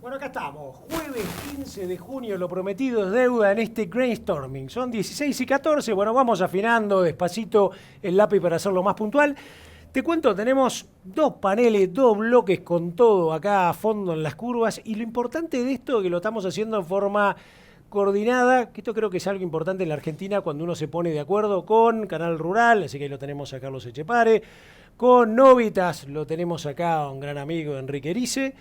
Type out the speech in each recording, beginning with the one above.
Bueno, acá estamos, jueves 15 de junio, lo prometido es deuda en este brainstorming. Son 16 y 14, bueno, vamos afinando despacito el lápiz para hacerlo más puntual. Te cuento, tenemos dos paneles, dos bloques con todo acá a fondo en las curvas y lo importante de esto es que lo estamos haciendo en forma coordinada, que esto creo que es algo importante en la Argentina cuando uno se pone de acuerdo con Canal Rural, así que ahí lo tenemos a Carlos Echepare, con Novitas, lo tenemos acá a un gran amigo Enrique Erice.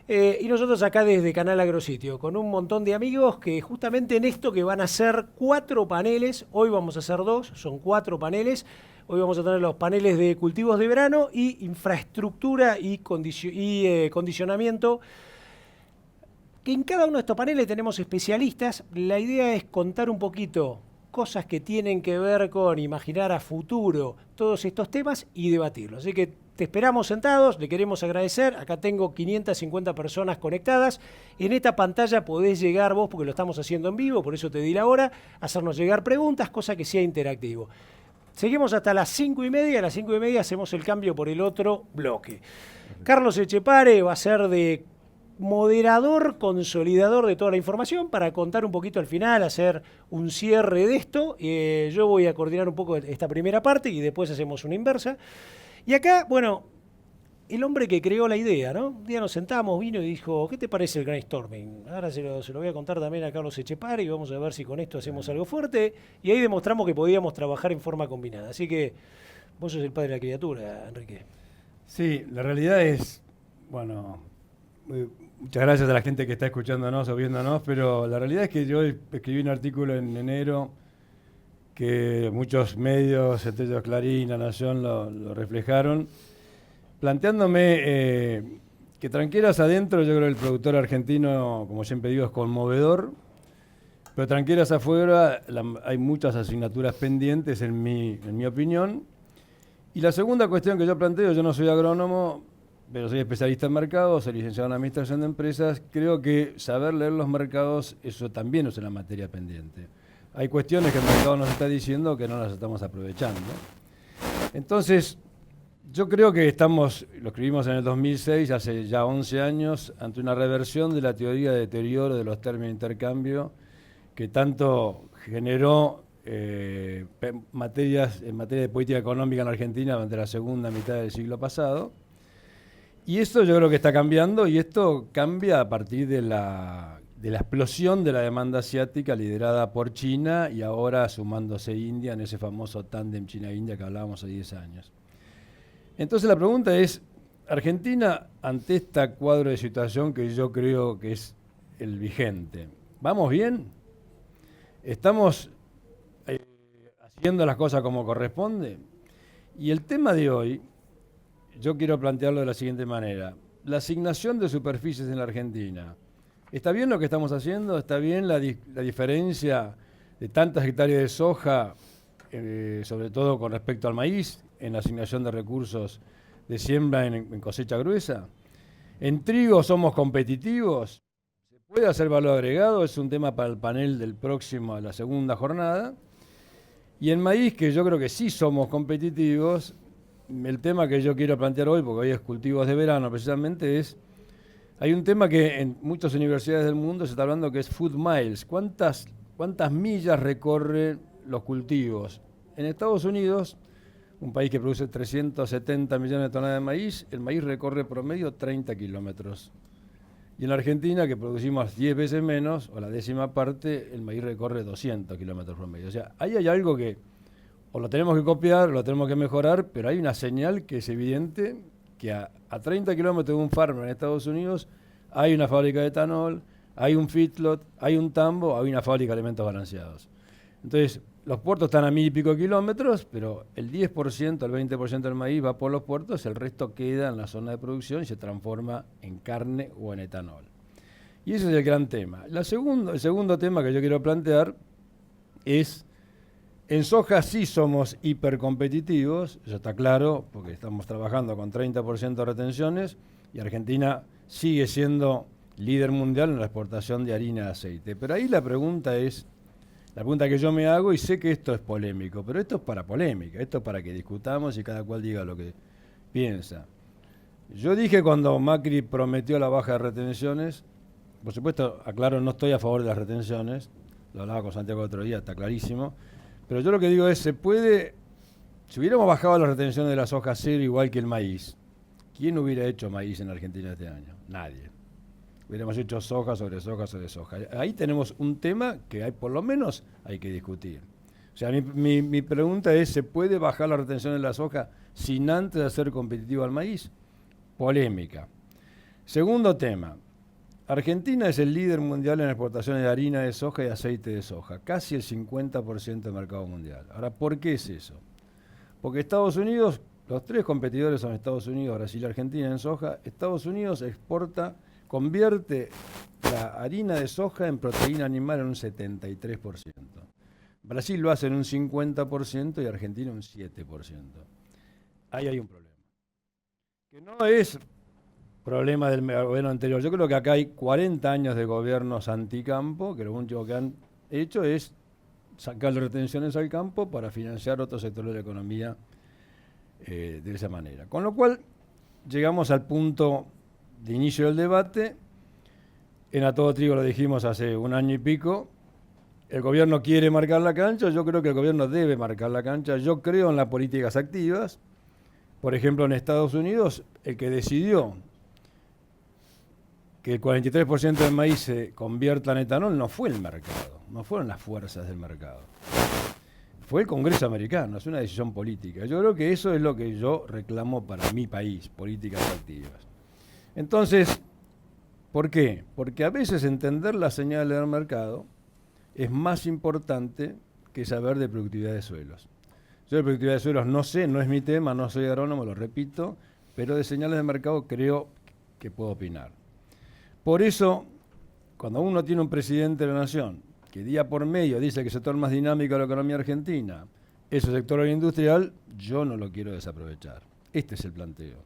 Y nosotros acá desde Canal Agrositio, con un montón de amigos que justamente en esto que van a ser 4 paneles, hoy vamos a hacer 2, son 4 paneles, hoy vamos a tener los paneles de cultivos de verano y infraestructura y condicionamiento, que en cada uno de estos paneles tenemos especialistas. La idea es contar un poquito cosas que tienen que ver con imaginar a futuro todos estos temas y debatirlos. Así que te esperamos sentados, le queremos agradecer. Acá tengo 550 personas conectadas. En esta pantalla podés llegar vos, porque lo estamos haciendo en vivo, por eso te di la hora, hacernos llegar preguntas, cosa que sea interactivo. Seguimos hasta las 5:30, a las 5:30 hacemos el cambio por el otro bloque. Carlos Echepare va a ser de moderador, consolidador de toda la información para contar un poquito al final, hacer un cierre de esto. Yo voy a coordinar un poco esta primera parte y después hacemos una inversa. Y acá, bueno, el hombre que creó la idea, ¿no? Un día nos sentamos, vino y dijo, ¿qué te parece el brainstorming? Ahora se lo voy a contar también a Carlos Echepare y vamos a ver si con esto hacemos algo fuerte. Y ahí demostramos que podíamos trabajar en forma combinada. Así que vos sos el padre de la criatura, Enrique. Sí, la realidad es, bueno, muchas gracias a la gente que está escuchándonos o viéndonos, pero la realidad es que yo escribí un artículo en enero que muchos medios, entre ellos Clarín, La Nación, lo reflejaron, planteándome que Tranqueras adentro, yo creo que el productor argentino, como siempre digo, es conmovedor, pero Tranqueras afuera hay muchas asignaturas pendientes, en mi opinión. Y la segunda cuestión que yo planteo, yo no soy agrónomo, pero soy especialista en mercados, soy licenciado en administración de empresas. Creo que saber leer los mercados, eso también es una materia pendiente. Hay cuestiones que el mercado nos está diciendo que no las estamos aprovechando. Entonces, yo creo que lo escribimos en el 2006, hace ya 11 años, ante una reversión de la teoría de deterioro de los términos de intercambio que tanto generó en materia de política económica en Argentina durante la segunda mitad del siglo pasado. Y esto yo creo que está cambiando, y esto cambia a partir de la explosión de la demanda asiática liderada por China y ahora sumándose India en ese famoso tándem China-India que hablábamos hace 10 años. Entonces la pregunta es, Argentina, ante este cuadro de situación que yo creo que es el vigente, ¿vamos bien? ¿Estamos haciendo las cosas como corresponde? Y el tema de hoy, yo quiero plantearlo de la siguiente manera. La asignación de superficies en la Argentina. ¿Está bien lo que estamos haciendo? ¿Está bien la diferencia de tantas hectáreas de soja, sobre todo con respecto al maíz, en la asignación de recursos de siembra en cosecha gruesa? ¿En trigo somos competitivos? ¿Se puede hacer valor agregado? Es un tema para el panel del próximo, la segunda jornada. Y en maíz, que yo creo que sí somos competitivos, el tema que yo quiero plantear hoy, porque hoy es cultivos de verano precisamente, hay un tema que en muchas universidades del mundo se está hablando que es food miles. ¿Cuántas millas recorren los cultivos? En Estados Unidos, un país que produce 370 millones de toneladas de maíz, el maíz recorre promedio 30 kilómetros. Y en la Argentina, que producimos 10 veces menos, o la décima parte, el maíz recorre 200 kilómetros promedio. O sea, ahí hay algo que o lo tenemos que copiar, o lo tenemos que mejorar, pero hay una señal que es evidente, que a 30 kilómetros de un farmer en Estados Unidos hay una fábrica de etanol, hay un feedlot, hay un tambo, hay una fábrica de alimentos balanceados. Entonces, los puertos están a 1000 y pico kilómetros, pero el 10%, el 20% del maíz va por los puertos, el resto queda en la zona de producción y se transforma en carne o en etanol. Y ese es el gran tema. El segundo tema que yo quiero plantear es, en soja sí somos hipercompetitivos, eso está claro, porque estamos trabajando con 30% de retenciones y Argentina sigue siendo líder mundial en la exportación de harina de aceite. Pero ahí la pregunta que yo me hago, y sé que esto es polémico, pero esto es para polémica, esto es para que discutamos y cada cual diga lo que piensa. Yo dije cuando Macri prometió la baja de retenciones por supuesto, aclaro, no estoy a favor de las retenciones, lo hablaba con Santiago el otro día, está clarísimo, pero yo lo que digo es, se puede, si hubiéramos bajado las retenciones de la soja a cero igual que el maíz, ¿quién hubiera hecho maíz en Argentina este año? Nadie. Hubiéramos hecho soja sobre soja sobre soja. Ahí tenemos un tema que hay, por lo menos hay que discutir. O sea, mi pregunta es, ¿se puede bajar la retención de la soja sin antes hacer competitivo al maíz? Polémica. Segundo tema. Argentina es el líder mundial en exportaciones de harina de soja y aceite de soja, casi el 50% del mercado mundial. Ahora, ¿por qué es eso? Porque Estados Unidos, los tres competidores son Estados Unidos, Brasil y Argentina en soja. Estados Unidos convierte la harina de soja en proteína animal en un 73%. Brasil lo hace en un 50% y Argentina un 7%. Ahí hay un problema. Que no es problema del gobierno anterior. Yo creo que acá hay 40 años de gobiernos anticampo, que lo único que han hecho es sacarle retenciones al campo para financiar otros sectores de la economía de esa manera. Con lo cual, llegamos al punto de inicio del debate. En A Todo Trigo lo dijimos hace un año y pico. El gobierno quiere marcar la cancha, yo creo que el gobierno debe marcar la cancha. Yo creo en las políticas activas. Por ejemplo, en Estados Unidos, el que decidió que el 43% del maíz se convierta en etanol no fue el mercado, no fueron las fuerzas del mercado. Fue el Congreso americano, es una decisión política. Yo creo que eso es lo que yo reclamo para mi país, políticas activas. Entonces, ¿por qué? Porque a veces entender las señales del mercado es más importante que saber de productividad de suelos. Yo de productividad de suelos no sé, no es mi tema, no soy agrónomo, lo repito, pero de señales de mercado creo que puedo opinar. Por eso, cuando uno tiene un presidente de la nación que día por medio dice que el sector más dinámico de la economía argentina es el sector agroindustrial, yo no lo quiero desaprovechar. Este es el planteo.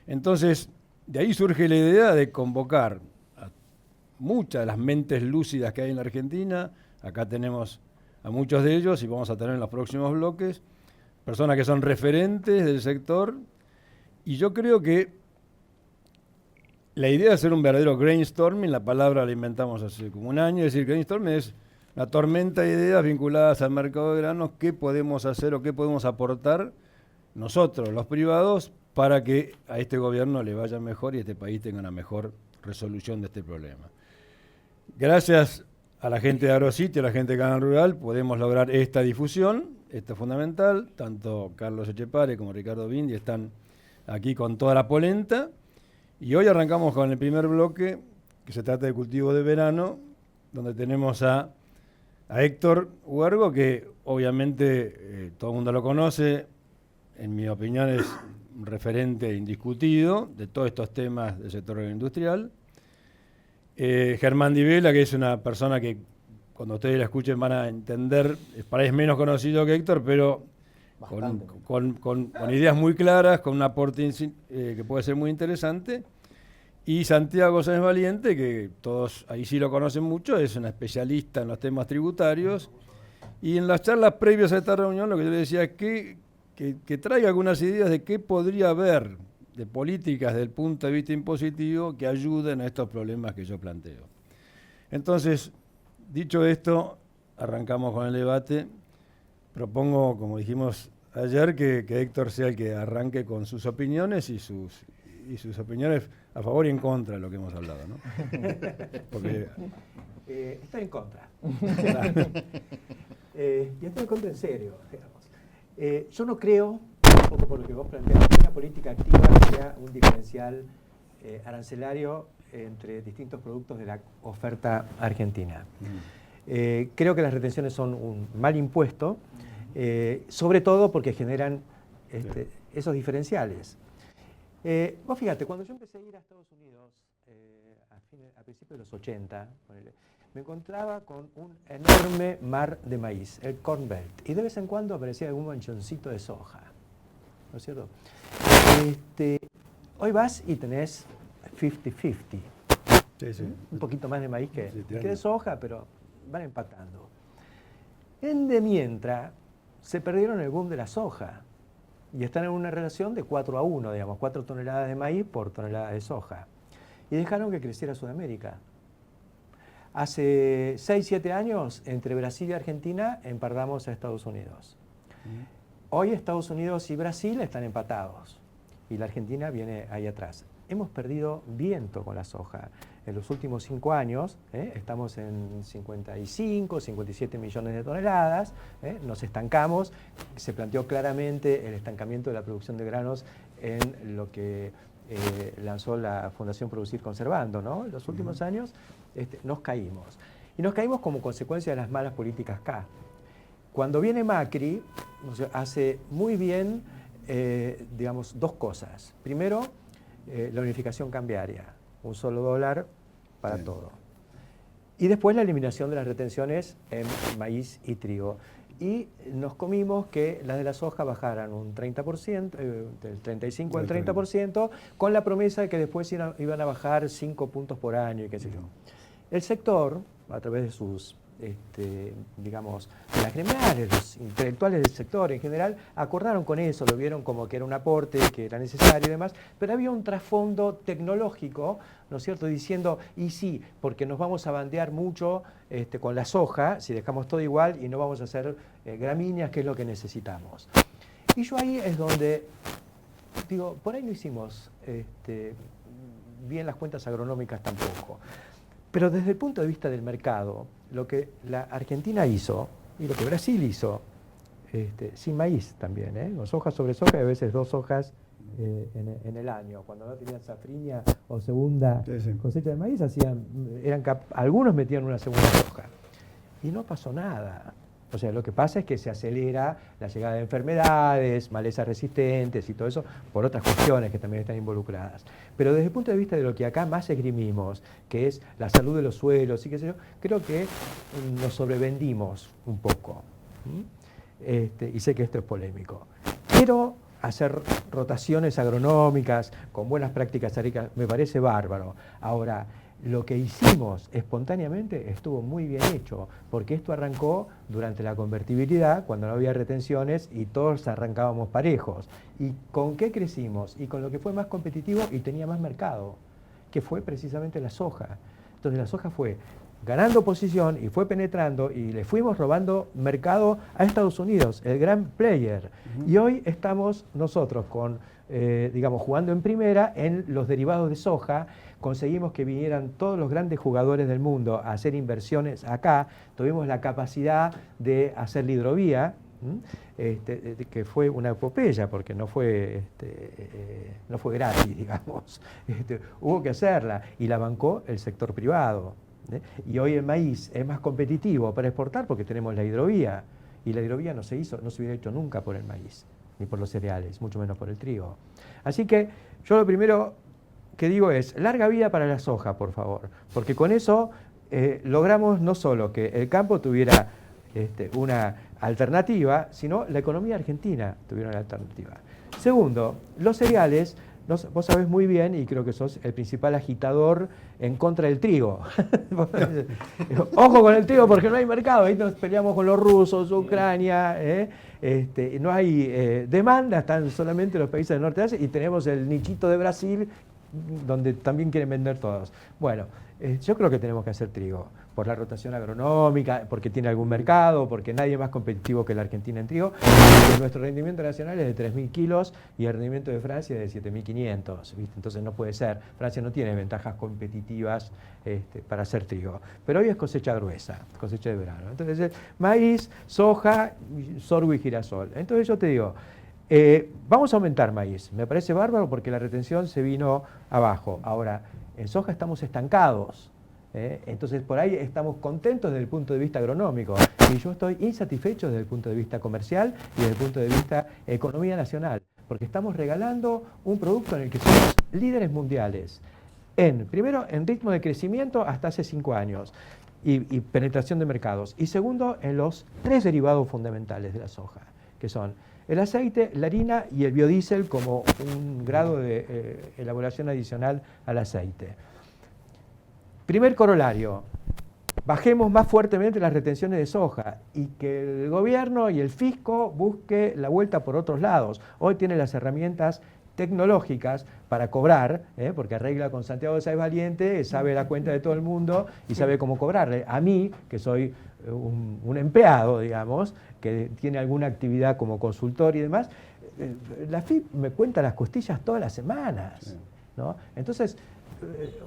Entonces, de ahí surge la idea de convocar a muchas de las mentes lúcidas que hay en la Argentina. Acá tenemos a muchos de ellos y vamos a tener en los próximos bloques personas que son referentes del sector. Y yo creo que la idea de hacer un verdadero brainstorming, la palabra la inventamos hace como un año, es decir, brainstorming es una tormenta de ideas vinculadas al mercado de granos, qué podemos hacer o qué podemos aportar nosotros, los privados, para que a este gobierno le vaya mejor y este país tenga una mejor resolución de este problema. Gracias a la gente de AgroSitio, a la gente de Canal Rural, podemos lograr esta difusión, esto es fundamental, tanto Carlos Echepare como Ricardo Bindi están aquí con toda la polenta, y hoy arrancamos con el primer bloque, que se trata de cultivo de verano, donde tenemos a Héctor Huergo, que obviamente todo el mundo lo conoce, en mi opinión es un referente indiscutido de todos estos temas del sector agroindustrial. Germán Di Vela, que es una persona que cuando ustedes la escuchen van a entender, para es menos conocido que Héctor, pero con ideas muy claras, con un aporte que puede ser muy interesante. Y Santiago Sáenz Valiente, que todos ahí sí lo conocen mucho, es un especialista en los temas tributarios. Y en las charlas previas a esta reunión lo que yo le decía es que traiga algunas ideas de qué podría haber de políticas desde el punto de vista impositivo que ayuden a estos problemas que yo planteo. Entonces, dicho esto, arrancamos con el debate. Propongo, como dijimos ayer, que Héctor sea el que arranque con sus opiniones y sus opiniones a favor y en contra de lo que hemos hablado, ¿no? Porque estoy en contra. Y estoy en contra en serio, digamos. Yo no creo, un poco por lo que vos planteas, que una política activa sea un diferencial arancelario entre distintos productos de la oferta argentina. Creo que las retenciones son un mal impuesto, sobre todo porque generan esos diferenciales. Vos fíjate, cuando yo empecé a ir a Estados Unidos a principios de los 80, me encontraba con un enorme mar de maíz, el Corn Belt, y de vez en cuando aparecía algún manchoncito de soja, ¿no es cierto? Hoy vas y tenés 50-50, un poquito más de maíz que de soja, pero van empatando. De mientras, se perdieron el boom de la soja. Y están en una relación de 4-1, digamos, 4 toneladas de maíz por tonelada de soja. Y dejaron que creciera Sudamérica. Hace 6, 7 años, entre Brasil y Argentina, empardamos a Estados Unidos. Hoy Estados Unidos y Brasil están empatados y la Argentina viene ahí atrás. Hemos perdido viento con la soja. En los últimos 5 años estamos en 55, 57 millones de toneladas, nos estancamos. Se planteó claramente el estancamiento de la producción de granos en lo que lanzó la Fundación Producir Conservando, ¿no? En los últimos años nos caímos. Y nos caímos como consecuencia de las malas políticas acá. Cuando viene Macri, hace muy bien, digamos, 2 cosas. Primero, la unificación cambiaria, un solo dólar para todo. Y después la eliminación de las retenciones en maíz y trigo. Y nos comimos que las de la soja bajaran un 30%, del 35 al 30%, con la promesa de que después iban a bajar 5 puntos por año y qué sé yo. El sector, a través de sus, digamos, de las gremiales, los intelectuales del sector en general, acordaron con eso, lo vieron como que era un aporte, que era necesario y demás, pero había un trasfondo tecnológico, ¿no es cierto?, diciendo, y sí, porque nos vamos a bandear mucho con la soja, si dejamos todo igual y no vamos a hacer gramíneas, que es lo que necesitamos. Y yo ahí es donde, digo, por ahí no hicimos bien las cuentas agronómicas tampoco. Pero desde el punto de vista del mercado, lo que la Argentina hizo y lo que Brasil hizo, sin maíz también, con soja sobre soja y a veces 2 sojas en el año. Cuando no tenían safriña o segunda cosecha de maíz, algunos metían una segunda soja. Y no pasó nada. O sea, lo que pasa es que se acelera la llegada de enfermedades, malezas resistentes y todo eso, por otras cuestiones que también están involucradas. Pero desde el punto de vista de lo que acá más esgrimimos, que es la salud de los suelos y qué sé yo, creo que nos sobrevendimos un poco. Y sé que esto es polémico. Quiero hacer rotaciones agronómicas con buenas prácticas agrícolas, me parece bárbaro. Ahora, lo que hicimos espontáneamente estuvo muy bien hecho, porque esto arrancó durante la convertibilidad, cuando no había retenciones y todos arrancábamos parejos. ¿Y con qué crecimos? Y con lo que fue más competitivo y tenía más mercado, que fue precisamente la soja. Entonces la soja fue ganando posición y fue penetrando y le fuimos robando mercado a Estados Unidos, el gran player. Y hoy estamos nosotros digamos, jugando en primera en los derivados de soja. Conseguimos que vinieran todos los grandes jugadores del mundo a hacer inversiones acá. Tuvimos la capacidad de hacer la hidrovía, que fue una epopeya, porque no fue gratis, digamos. Hubo que hacerla y la bancó el sector privado. Y hoy el maíz es más competitivo para exportar porque tenemos la hidrovía. Y la hidrovía no se hubiera hecho nunca por el maíz, ni por los cereales, mucho menos por el trigo. Así que yo lo primero que digo es, larga vida para la soja, por favor, porque con eso logramos no solo que el campo tuviera una alternativa, sino la economía argentina tuviera una alternativa. Segundo, los cereales, vos sabés muy bien, y creo que sos el principal agitador en contra del trigo. Ojo con el trigo porque no hay mercado, ahí nos peleamos con los rusos, Ucrania, no hay demanda, están solamente los países del norte de Asia y tenemos el nichito de Brasil donde también quieren vender todos. Bueno, yo creo que tenemos que hacer trigo, por la rotación agronómica, porque tiene algún mercado, porque nadie es más competitivo que la Argentina en trigo. Nuestro rendimiento nacional es de 3.000 kilos y el rendimiento de Francia es de 7.500, ¿viste? Entonces no puede ser. Francia no tiene ventajas competitivas para hacer trigo. Pero hoy es cosecha gruesa, cosecha de verano. Entonces, maíz, soja, sorgo y girasol. Entonces yo te digo, vamos a aumentar maíz. Me parece bárbaro porque la retención se vino abajo. Ahora, en soja estamos estancados. Entonces, por ahí estamos contentos desde el punto de vista agronómico. Y yo estoy insatisfecho desde el punto de vista comercial y desde el punto de vista economía nacional. Porque estamos regalando un producto en el que somos líderes mundiales. Primero, en ritmo de crecimiento hasta hace 5 años. Y penetración de mercados. Y segundo, en los 3 derivados fundamentales de la soja, que son el aceite, la harina y el biodiesel como un grado de elaboración adicional al aceite. Primer corolario, bajemos más fuertemente las retenciones de soja y que el gobierno y el fisco busque la vuelta por otros lados. Hoy tiene las herramientas tecnológicas para cobrar, porque arregla con Santiago de Sáenz Valiente, sabe la cuenta de todo el mundo y sabe cómo cobrarle. A mí, que soy un empleado, digamos, que tiene alguna actividad como consultor y demás, la FIP me cuenta las costillas todas las semanas, ¿no? Entonces,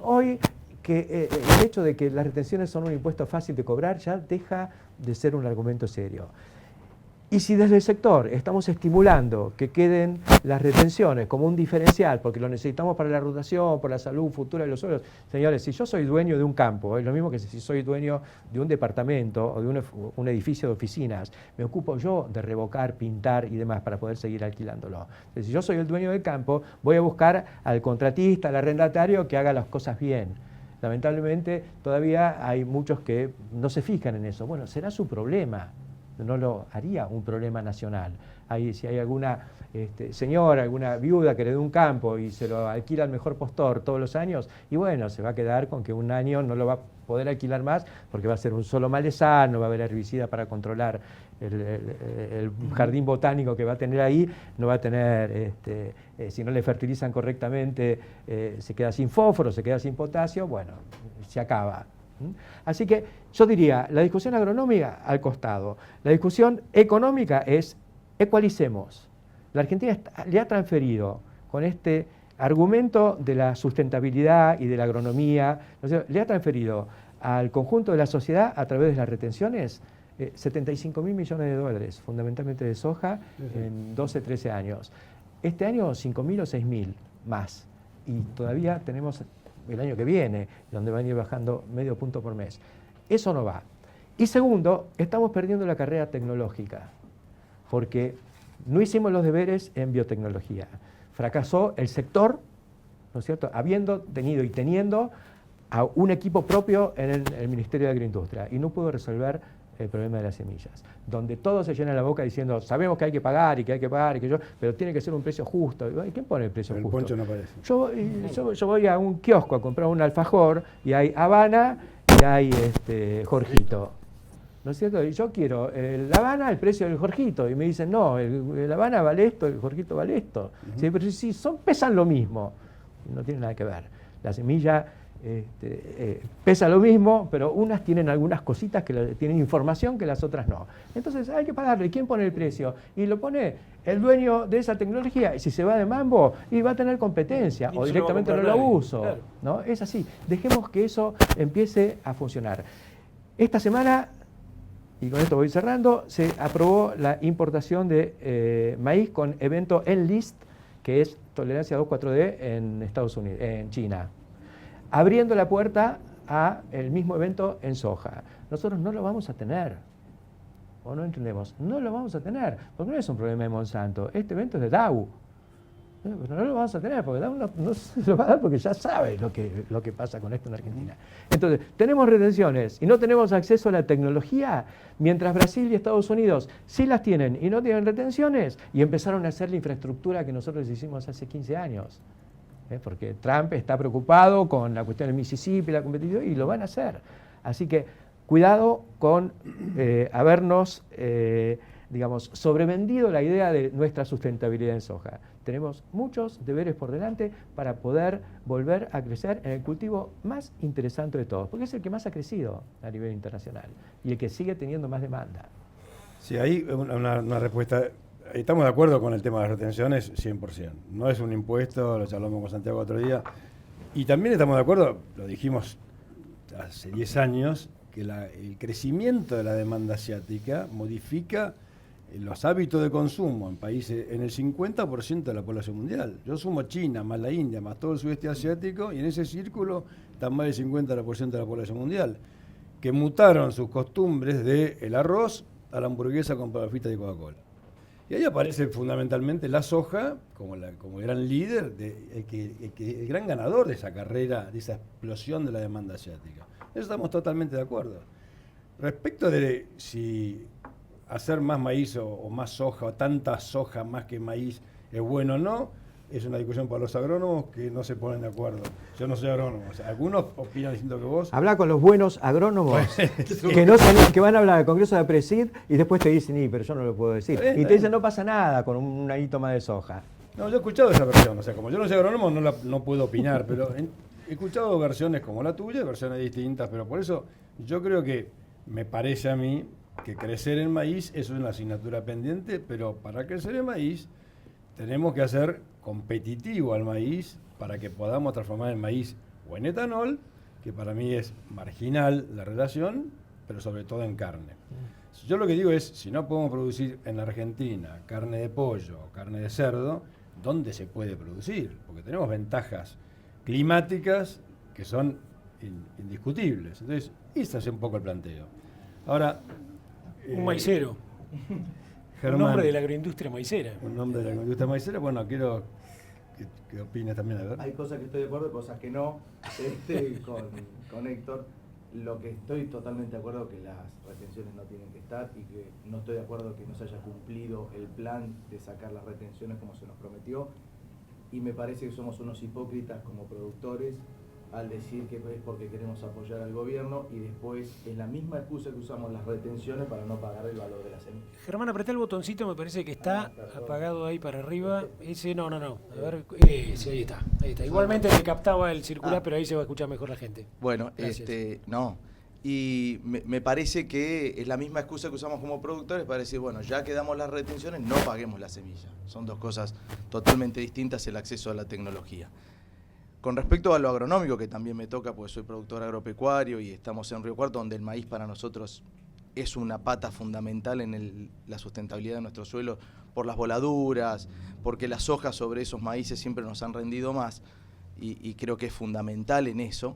hoy que el hecho de que las retenciones son un impuesto fácil de cobrar ya deja de ser un argumento serio. Y si desde el sector estamos estimulando que queden las retenciones como un diferencial, porque lo necesitamos para la rotación, por la salud futura de los suelos, señores, si yo soy dueño de un campo, es lo mismo que si soy dueño de un departamento o de un edificio de oficinas, me ocupo yo de revocar, pintar y demás para poder seguir alquilándolo. Entonces, si yo soy el dueño del campo, voy a buscar al contratista, al arrendatario que haga las cosas bien. Lamentablemente, todavía hay muchos que no se fijan en eso. Bueno, será su problema. No lo haría un problema nacional. Si hay alguna señora, alguna viuda que le dé un campo y se lo alquila al mejor postor todos los años, y bueno, se va a quedar con que un año no lo va a poder alquilar más porque va a ser un solo malezal, no va a haber herbicida para controlar el jardín botánico que va a tener ahí, no va a tener, si no le fertilizan correctamente, se queda sin fósforo, se queda sin potasio, bueno, se acaba. Así que yo diría, la discusión agronómica al costado, la discusión económica es ecualicemos. La Argentina le ha transferido con este argumento de la sustentabilidad y de la agronomía, le ha transferido al conjunto de la sociedad a través de las retenciones 75.000 millones de dólares, fundamentalmente de soja, en 12, 13 años. Este año 5.000 o 6.000 más. Y todavía tenemos el año que viene, donde van a ir bajando medio punto por mes. Eso no va. Y segundo, estamos perdiendo la carrera tecnológica, porque no hicimos los deberes en biotecnología. Fracasó el sector, ¿no es cierto?, habiendo tenido y teniendo a un equipo propio en el Ministerio de Agroindustria, y no pudo resolver el problema de las semillas, donde todos se llenan la boca diciendo, sabemos que hay que pagar y que hay que pagar, pero tiene que ser un precio justo. ¿Y quién pone el precio justo? El poncho no aparece. Yo voy a un kiosco a comprar un alfajor y hay Habana y hay Jorgito, ¿no es cierto? Y yo quiero la Habana al precio del Jorgito, y me dicen, no, el Habana vale esto, el Jorgito vale esto. ¿Sí? Pero sí, pesan lo mismo, no tiene nada que ver. La semilla pesa lo mismo, pero unas tienen algunas cositas que tienen información que las otras no. Entonces hay que pagarle. ¿Quién pone el precio? Y lo pone el dueño de esa tecnología. Y si se va de mambo, y va a tener competencia, o directamente no la uso. Claro. ¿No? Es así. Dejemos que eso empiece a funcionar. Esta semana, y con esto voy cerrando, se aprobó la importación de maíz con evento Enlist, que es tolerancia 2,4-D en Estados Unidos, en China, abriendo la puerta a el mismo evento en soja. Nosotros no lo vamos a tener, o no entendemos, no lo vamos a tener, porque no es un problema de Monsanto, este evento es de Dow. Pero no lo vamos a tener, porque Dow no se lo va a dar porque ya sabe lo que pasa con esto en Argentina. Entonces, tenemos retenciones y no tenemos acceso a la tecnología, mientras Brasil y Estados Unidos sí las tienen y no tienen retenciones, y empezaron a hacer la infraestructura que nosotros hicimos hace 15 años. Porque Trump está preocupado con la cuestión del Mississippi, la competitividad, y lo van a hacer. Así que cuidado con habernos, digamos, sobrevendido la idea de nuestra sustentabilidad en soja. Tenemos muchos deberes por delante para poder volver a crecer en el cultivo más interesante de todos, porque es el que más ha crecido a nivel internacional y el que sigue teniendo más demanda. Sí, ahí una respuesta. Estamos de acuerdo con el tema de las retenciones 100%. No es un impuesto, lo charlamos con Santiago otro día. Y también estamos de acuerdo, lo dijimos hace 10 años, que el crecimiento de la demanda asiática modifica los hábitos de consumo en países, en el 50% de la población mundial. Yo sumo China, más la India, más todo el sudeste asiático, y en ese círculo están más del 50% de la población mundial, que mutaron sus costumbres del arroz a la hamburguesa con palafitas de Coca-Cola. Y ahí aparece fundamentalmente la soja como gran líder, el gran ganador de esa carrera, de esa explosión de la demanda asiática. Eso estamos totalmente de acuerdo. Respecto de si hacer más maíz o más soja, o tanta soja más que maíz, es bueno o no, es una discusión para los agrónomos que no se ponen de acuerdo. Yo no soy agrónomo, o sea, algunos opinan distinto que vos. Habla con los buenos agrónomos que van a hablar del Congreso de APRESID y después te dicen, pero yo no lo puedo decir. Y te dicen, no pasa nada con un hito más de soja. No, yo he escuchado esa versión, o sea, como yo no soy agrónomo no puedo opinar, pero he escuchado versiones como la tuya, versiones distintas, pero por eso yo creo que me parece a mí que crecer en maíz es una asignatura pendiente, pero para crecer en maíz tenemos que hacer competitivo al maíz para que podamos transformar el maíz o en etanol, que para mí es marginal la relación, pero sobre todo en carne. Yo lo que digo es, si no podemos producir en la Argentina carne de pollo o carne de cerdo, ¿dónde se puede producir? Porque tenemos ventajas climáticas que son indiscutibles. Entonces, ese es un poco el planteo. Ahora... Un maicero. Germán, un nombre de la agroindustria maicera. Un nombre de la agroindustria maicera. Bueno, quiero que opines también, a ver. Hay cosas que estoy de acuerdo, cosas que no. Con Héctor, lo que estoy totalmente de acuerdo que las retenciones no tienen que estar y que no estoy de acuerdo que no se haya cumplido el plan de sacar las retenciones como se nos prometió. Y me parece que somos unos hipócritas como productores al decir que es porque queremos apoyar al gobierno y después es la misma excusa que usamos las retenciones para no pagar el valor de la semilla. Germán, apretá el botoncito, me parece que está apagado ahí para arriba. Ese, no. A ver, sí, ahí está. Igualmente le captaba el circular, pero ahí se va a escuchar mejor la gente. Bueno, Gracias. no. Y me parece que es la misma excusa que usamos como productores para decir, bueno, ya que damos las retenciones, no paguemos la semilla. Son dos cosas totalmente distintas, el acceso a la tecnología. Con respecto a lo agronómico, que también me toca, porque soy productor agropecuario y estamos en Río Cuarto, donde el maíz para nosotros es una pata fundamental en la sustentabilidad de nuestro suelo, por las voladuras, porque las hojas sobre esos maíces siempre nos han rendido más, y creo que es fundamental en eso.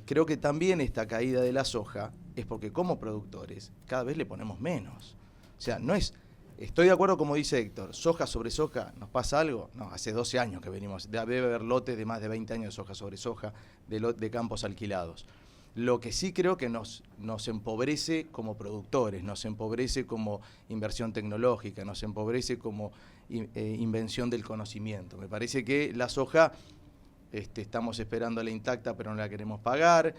Creo que también esta caída de la soja es porque como productores cada vez le ponemos menos. O sea, no es... Estoy de acuerdo como dice Héctor, soja sobre soja, ¿nos pasa algo? No, hace 12 años que venimos, debe haber lotes de más de 20 años de soja sobre soja, de campos alquilados. Lo que sí creo que nos empobrece como productores, nos empobrece como inversión tecnológica, nos empobrece como invención del conocimiento. Me parece que la soja... estamos esperándola intacta pero no la queremos pagar,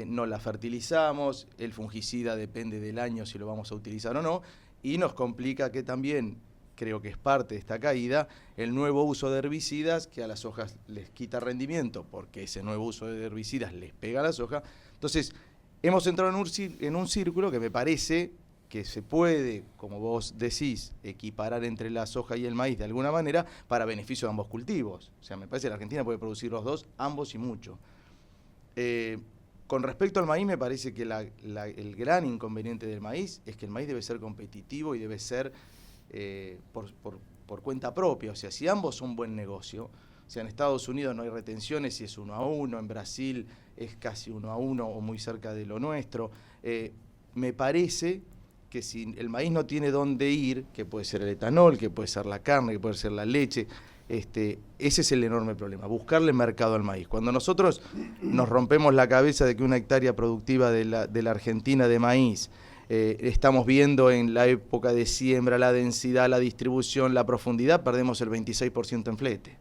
no la fertilizamos, el fungicida depende del año si lo vamos a utilizar o no, y nos complica que también, creo que es parte de esta caída, el nuevo uso de herbicidas que a las hojas les quita rendimiento porque ese nuevo uso de herbicidas les pega a la soja. Entonces hemos entrado en un círculo que me parece que se puede, como vos decís, equiparar entre la soja y el maíz de alguna manera para beneficio de ambos cultivos. O sea, me parece que la Argentina puede producir los dos, ambos y mucho. Con respecto al maíz, me parece que el gran inconveniente del maíz es que el maíz debe ser competitivo y debe ser por cuenta propia. O sea, si ambos son buen negocio, o sea, en Estados Unidos no hay retenciones y es 1-1, en Brasil es casi 1-1 o muy cerca de lo nuestro. Me parece que si el maíz no tiene dónde ir, que puede ser el etanol, que puede ser la carne, que puede ser la leche, ese es el enorme problema, buscarle mercado al maíz. Cuando nosotros nos rompemos la cabeza de que una hectárea productiva de la Argentina de maíz, estamos viendo en la época de siembra, la densidad, la distribución, la profundidad, perdemos el 26% en flete.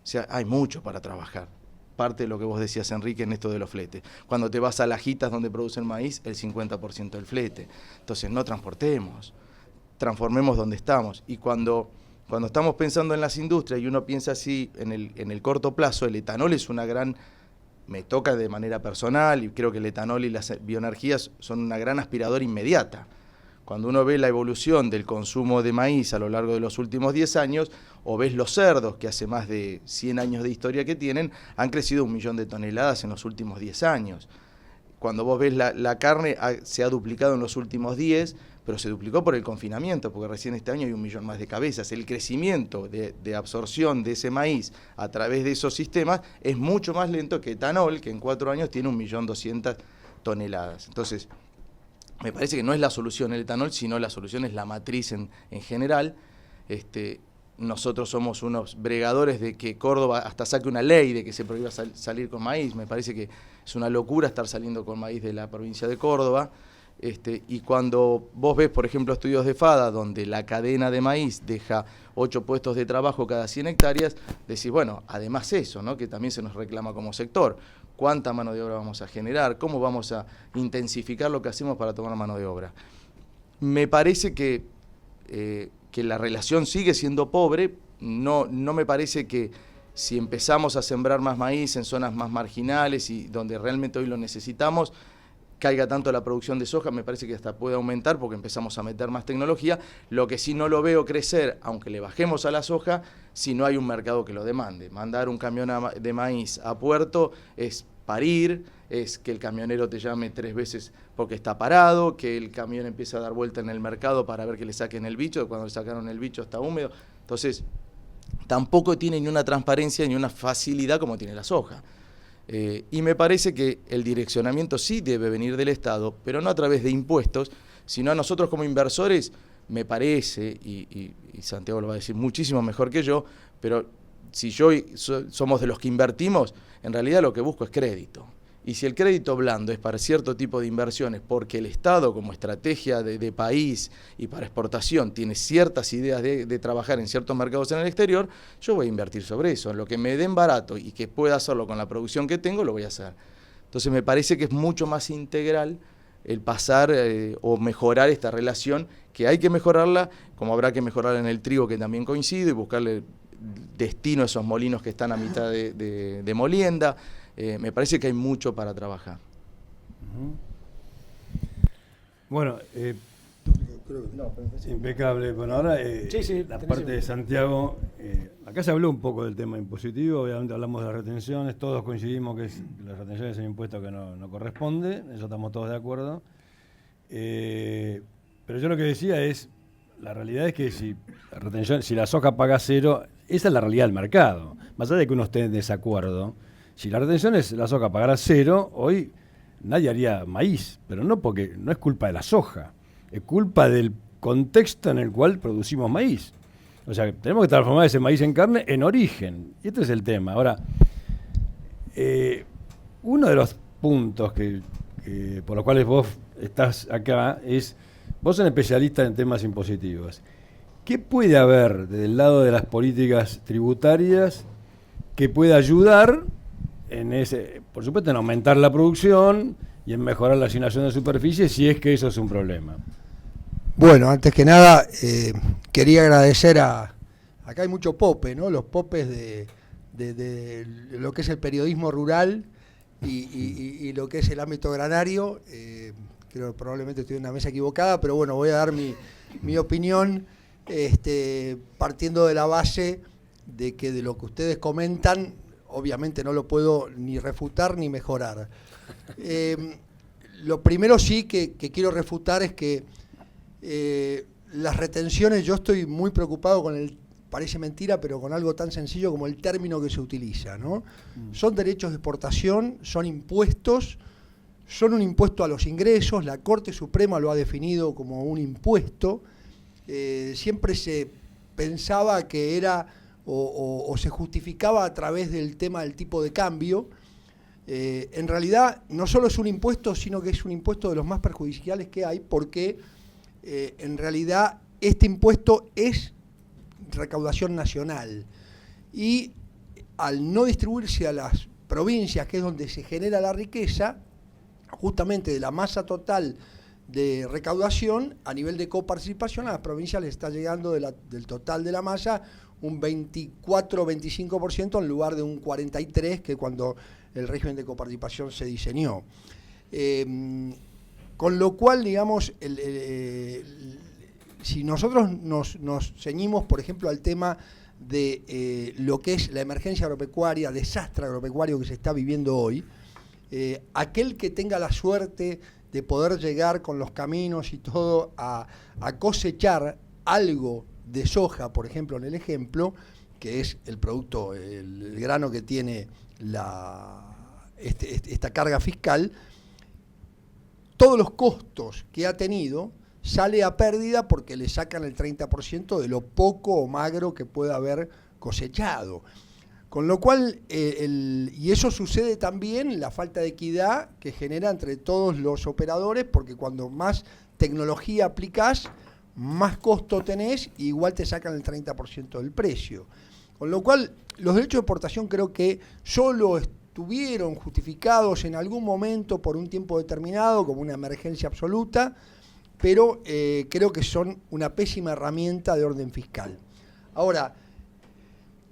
O sea, hay mucho para trabajar. Parte de lo que vos decías, Enrique, en esto de los fletes. Cuando te vas a Lajitas, donde producen maíz, el 50% del flete. Entonces, no transportemos, transformemos donde estamos. Y cuando estamos pensando en las industrias y uno piensa así en el corto plazo, el etanol es una gran... Me toca de manera personal y creo que el etanol y las bioenergías son una gran aspiradora inmediata. Cuando uno ve la evolución del consumo de maíz a lo largo de los últimos 10 años, o ves los cerdos, que hace más de 100 años de historia que tienen, han crecido 1 millón de toneladas en los últimos 10 años. Cuando vos ves la carne, se ha duplicado en los últimos 10, pero se duplicó por el confinamiento, porque recién este año hay 1 millón más de cabezas. El crecimiento de absorción de ese maíz a través de esos sistemas es mucho más lento que etanol, que en 4 años tiene 1.200.000 toneladas. Entonces, me parece que no es la solución el etanol, sino la solución es la matriz en general. Nosotros somos unos bregadores de que Córdoba hasta saque una ley de que se prohíba salir con maíz. Me parece que es una locura estar saliendo con maíz de la provincia de Córdoba. Y cuando vos ves, por ejemplo, estudios de FADA, donde la cadena de maíz deja 8 puestos de trabajo cada 100 hectáreas, decís, bueno, además eso, ¿no?, que también se nos reclama como sector. ¿Cuánta mano de obra vamos a generar? ¿Cómo vamos a intensificar lo que hacemos para tomar mano de obra? Me parece que la relación sigue siendo pobre, no me parece que si empezamos a sembrar más maíz en zonas más marginales y donde realmente hoy lo necesitamos, caiga tanto la producción de soja. Me parece que hasta puede aumentar porque empezamos a meter más tecnología. Lo que sí no lo veo crecer, aunque le bajemos a la soja, si no hay un mercado que lo demande. Mandar un camión de maíz a puerto es parir, es que el camionero te llame 3 veces porque está parado, que el camión empiece a dar vuelta en el mercado para ver que le saquen el bicho, cuando le sacaron el bicho está húmedo. Entonces, tampoco tiene ni una transparencia ni una facilidad como tiene la soja. Y me parece que el direccionamiento sí debe venir del Estado, pero no a través de impuestos, sino a nosotros como inversores. Me parece, y Santiago lo va a decir muchísimo mejor que yo, pero si somos de los que invertimos, en realidad lo que busco es crédito. Y si el crédito blando es para cierto tipo de inversiones, porque el Estado como estrategia de país y para exportación tiene ciertas ideas de trabajar en ciertos mercados en el exterior, yo voy a invertir sobre eso. Lo que me den barato y que pueda hacerlo con la producción que tengo, lo voy a hacer. Entonces me parece que es mucho más integral el pasar o mejorar esta relación, que hay que mejorarla, como habrá que mejorarla en el trigo, que también coincido, y buscarle destino a esos molinos que están a mitad de molienda. Me parece que hay mucho para trabajar. Bueno, impecable. Bueno, ahora la parte de Santiago, acá se habló un poco del tema impositivo, obviamente hablamos de las retenciones, todos coincidimos que las retenciones es un impuesto que no corresponde, eso estamos todos de acuerdo. Pero yo lo que decía es, la realidad es que si la soja paga 0, esa es la realidad del mercado. Más allá de que uno esté en desacuerdo, si la retención es la soja pagara 0, hoy nadie haría maíz, pero no es culpa de la soja, es culpa del contexto en el cual producimos maíz. O sea, tenemos que transformar ese maíz en carne en origen, y este es el tema. Ahora, uno de los puntos por los cuales vos estás acá es, vos sos especialista en temas impositivos. ¿Qué puede haber del lado de las políticas tributarias que pueda ayudar por supuesto, en aumentar la producción y en mejorar la asignación de superficie, si es que eso es un problema? Bueno, antes que nada, quería agradecer acá hay mucho pope, ¿no? Los popes de lo que es el periodismo rural y lo que es el ámbito granario. Creo que probablemente estoy en una mesa equivocada, pero bueno, voy a dar mi opinión partiendo de la base de que de lo que ustedes comentan, obviamente no lo puedo ni refutar ni mejorar. Lo primero sí que quiero refutar es que las retenciones, yo estoy muy preocupado con parece mentira, pero con algo tan sencillo como el término que se utiliza, ¿no? Son derechos de exportación, son impuestos, son un impuesto a los ingresos, la Corte Suprema lo ha definido como un impuesto. Siempre se pensaba que era o se justificaba a través del tema del tipo de cambio. En realidad no solo es un impuesto, sino que es un impuesto de los más perjudiciales que hay, porque en realidad este impuesto es recaudación nacional y al no distribuirse a las provincias, que es donde se genera la riqueza, justamente de la masa total de recaudación, a nivel de coparticipación, a las provincias les está llegando del total de la masa un 24-25% en lugar de un 43%, que cuando el régimen de coparticipación se diseñó. Con lo cual, digamos, si nosotros nos ceñimos, por ejemplo, al tema de lo que es la emergencia agropecuaria, desastre agropecuario que se está viviendo hoy, aquel que tenga la suerte de poder llegar con los caminos y todo a cosechar algo de soja, por ejemplo, en el ejemplo, que es el producto, el grano que tiene esta carga fiscal, todos los costos que ha tenido sale a pérdida porque le sacan el 30% de lo poco o magro que pueda haber cosechado. Con lo cual, y eso sucede también, la falta de equidad que genera entre todos los operadores, porque cuando más tecnología aplicás, más costo tenés, y igual te sacan el 30% del precio. Con lo cual, los derechos de exportación creo que solo estuvieron justificados en algún momento por un tiempo determinado como una emergencia absoluta, pero creo que son una pésima herramienta de orden fiscal. Ahora,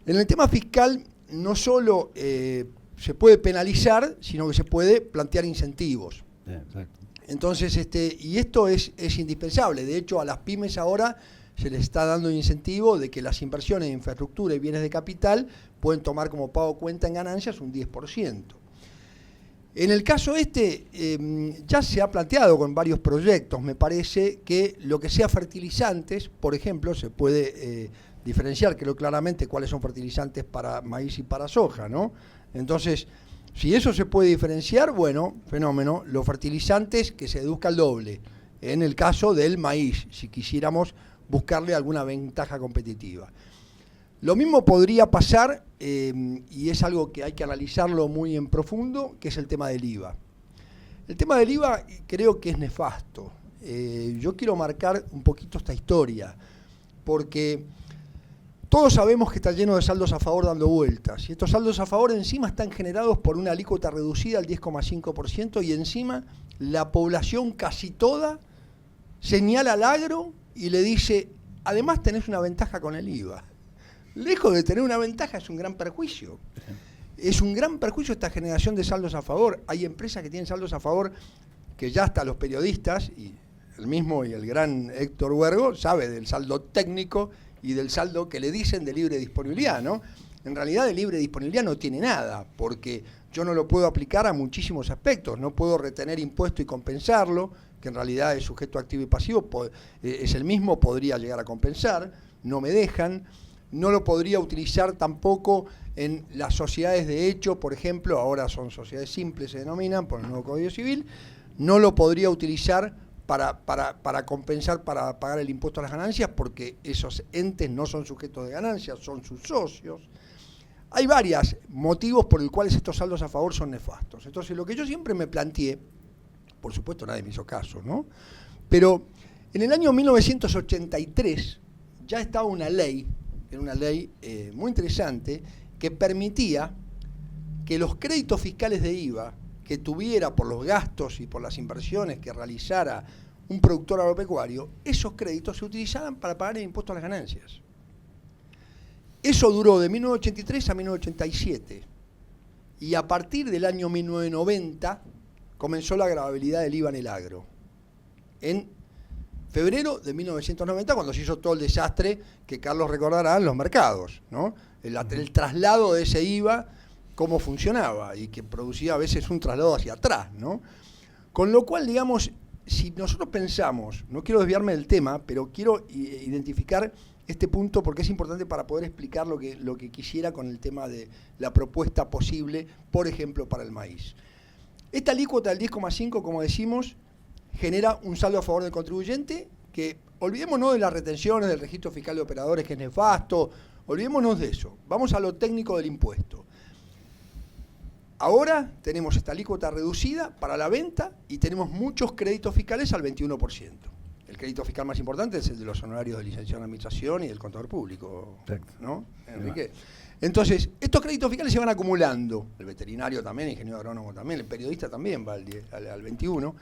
En el tema fiscal no solo se puede penalizar, sino que se puede plantear incentivos. Exacto. Entonces, y esto es indispensable. De hecho, a las pymes ahora se les está dando un incentivo de que las inversiones en infraestructura y bienes de capital pueden tomar como pago cuenta en ganancias un 10%. En el caso ya se ha planteado con varios proyectos, me parece, que lo que sea fertilizantes, por ejemplo, se puede diferenciar, creo claramente, cuáles son fertilizantes para maíz y para soja, ¿no? Entonces, si eso se puede diferenciar, bueno, fenómeno. Los fertilizantes, que se deduzca el doble, en el caso del maíz, si quisiéramos buscarle alguna ventaja competitiva. Lo mismo podría pasar, y es algo que hay que analizarlo muy en profundo, que es el tema del IVA. El tema del IVA creo que es nefasto. Yo quiero marcar un poquito esta historia, porque todos sabemos que está lleno de saldos a favor dando vueltas, y estos saldos a favor encima están generados por una alícuota reducida al 10,5%, y encima la población casi toda señala al agro y le dice, además tenés una ventaja con el IVA. Lejos de tener una ventaja, es un gran perjuicio. Es un gran perjuicio esta generación de saldos a favor. Hay empresas que tienen saldos a favor que ya hasta los periodistas, y el mismo y el gran Héctor Huergo, sabe del saldo técnico y del saldo que le dicen de libre disponibilidad, ¿no? En realidad de libre disponibilidad no tiene nada, porque yo no lo puedo aplicar a muchísimos aspectos. No puedo retener impuesto y compensarlo, que en realidad es sujeto activo y pasivo, es el mismo, podría llegar a compensar, no me dejan. No lo podría utilizar tampoco en las sociedades de hecho, por ejemplo, ahora son sociedades simples, se denominan por el nuevo Código Civil. No lo podría utilizar para compensar, para pagar el impuesto a las ganancias, porque esos entes no son sujetos de ganancias, son sus socios. Hay varios motivos por los cuales estos saldos a favor son nefastos. Entonces, lo que yo siempre me planteé, por supuesto nadie me hizo caso, ¿no? Pero en el año 1983 ya estaba una ley, era una ley muy interesante, que permitía que los créditos fiscales de IVA que tuviera por los gastos y por las inversiones que realizara un productor agropecuario, esos créditos se utilizaran para pagar el impuesto a las ganancias. Eso duró de 1983 a 1987, y a partir del año 1990 comenzó la gravabilidad del IVA en el agro. En febrero de 1990, cuando se hizo todo el desastre que Carlos recordará en los mercados, ¿no? El traslado de ese IVA, cómo funcionaba, y que producía a veces un traslado hacia atrás, ¿no? Con lo cual, digamos, si nosotros pensamos, no quiero desviarme del tema, pero quiero identificar este punto porque es importante para poder explicar lo que quisiera con el tema de la propuesta posible, por ejemplo, para el maíz. Esta alícuota del 10,5, como decimos, genera un saldo a favor del contribuyente que, olvidémonos de las retenciones del registro fiscal de operadores, que es nefasto, olvidémonos de eso. Vamos a lo técnico del impuesto. Ahora tenemos esta alícuota reducida para la venta y tenemos muchos créditos fiscales al 21%. El crédito fiscal más importante es el de los honorarios de licenciado en administración y del contador público, ¿no, Enrique? Entonces, estos créditos fiscales se van acumulando. El veterinario también, el ingeniero agrónomo también, el periodista también va al 21%.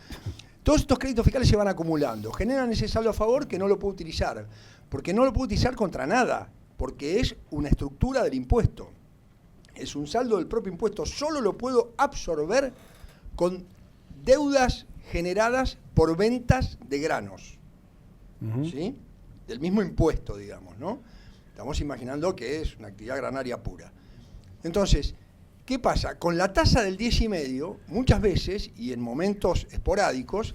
Todos estos créditos fiscales se van acumulando, generan ese saldo a favor que no lo puedo utilizar, porque no lo puedo utilizar contra nada, porque es una estructura del impuesto, es un saldo del propio impuesto, solo lo puedo absorber con deudas generadas por ventas de granos, ¿sí? Del mismo impuesto, digamos, ¿no? Estamos imaginando que es una actividad granaria pura. Entonces, ¿qué pasa? Con la tasa del 10,5, muchas veces, y en momentos esporádicos,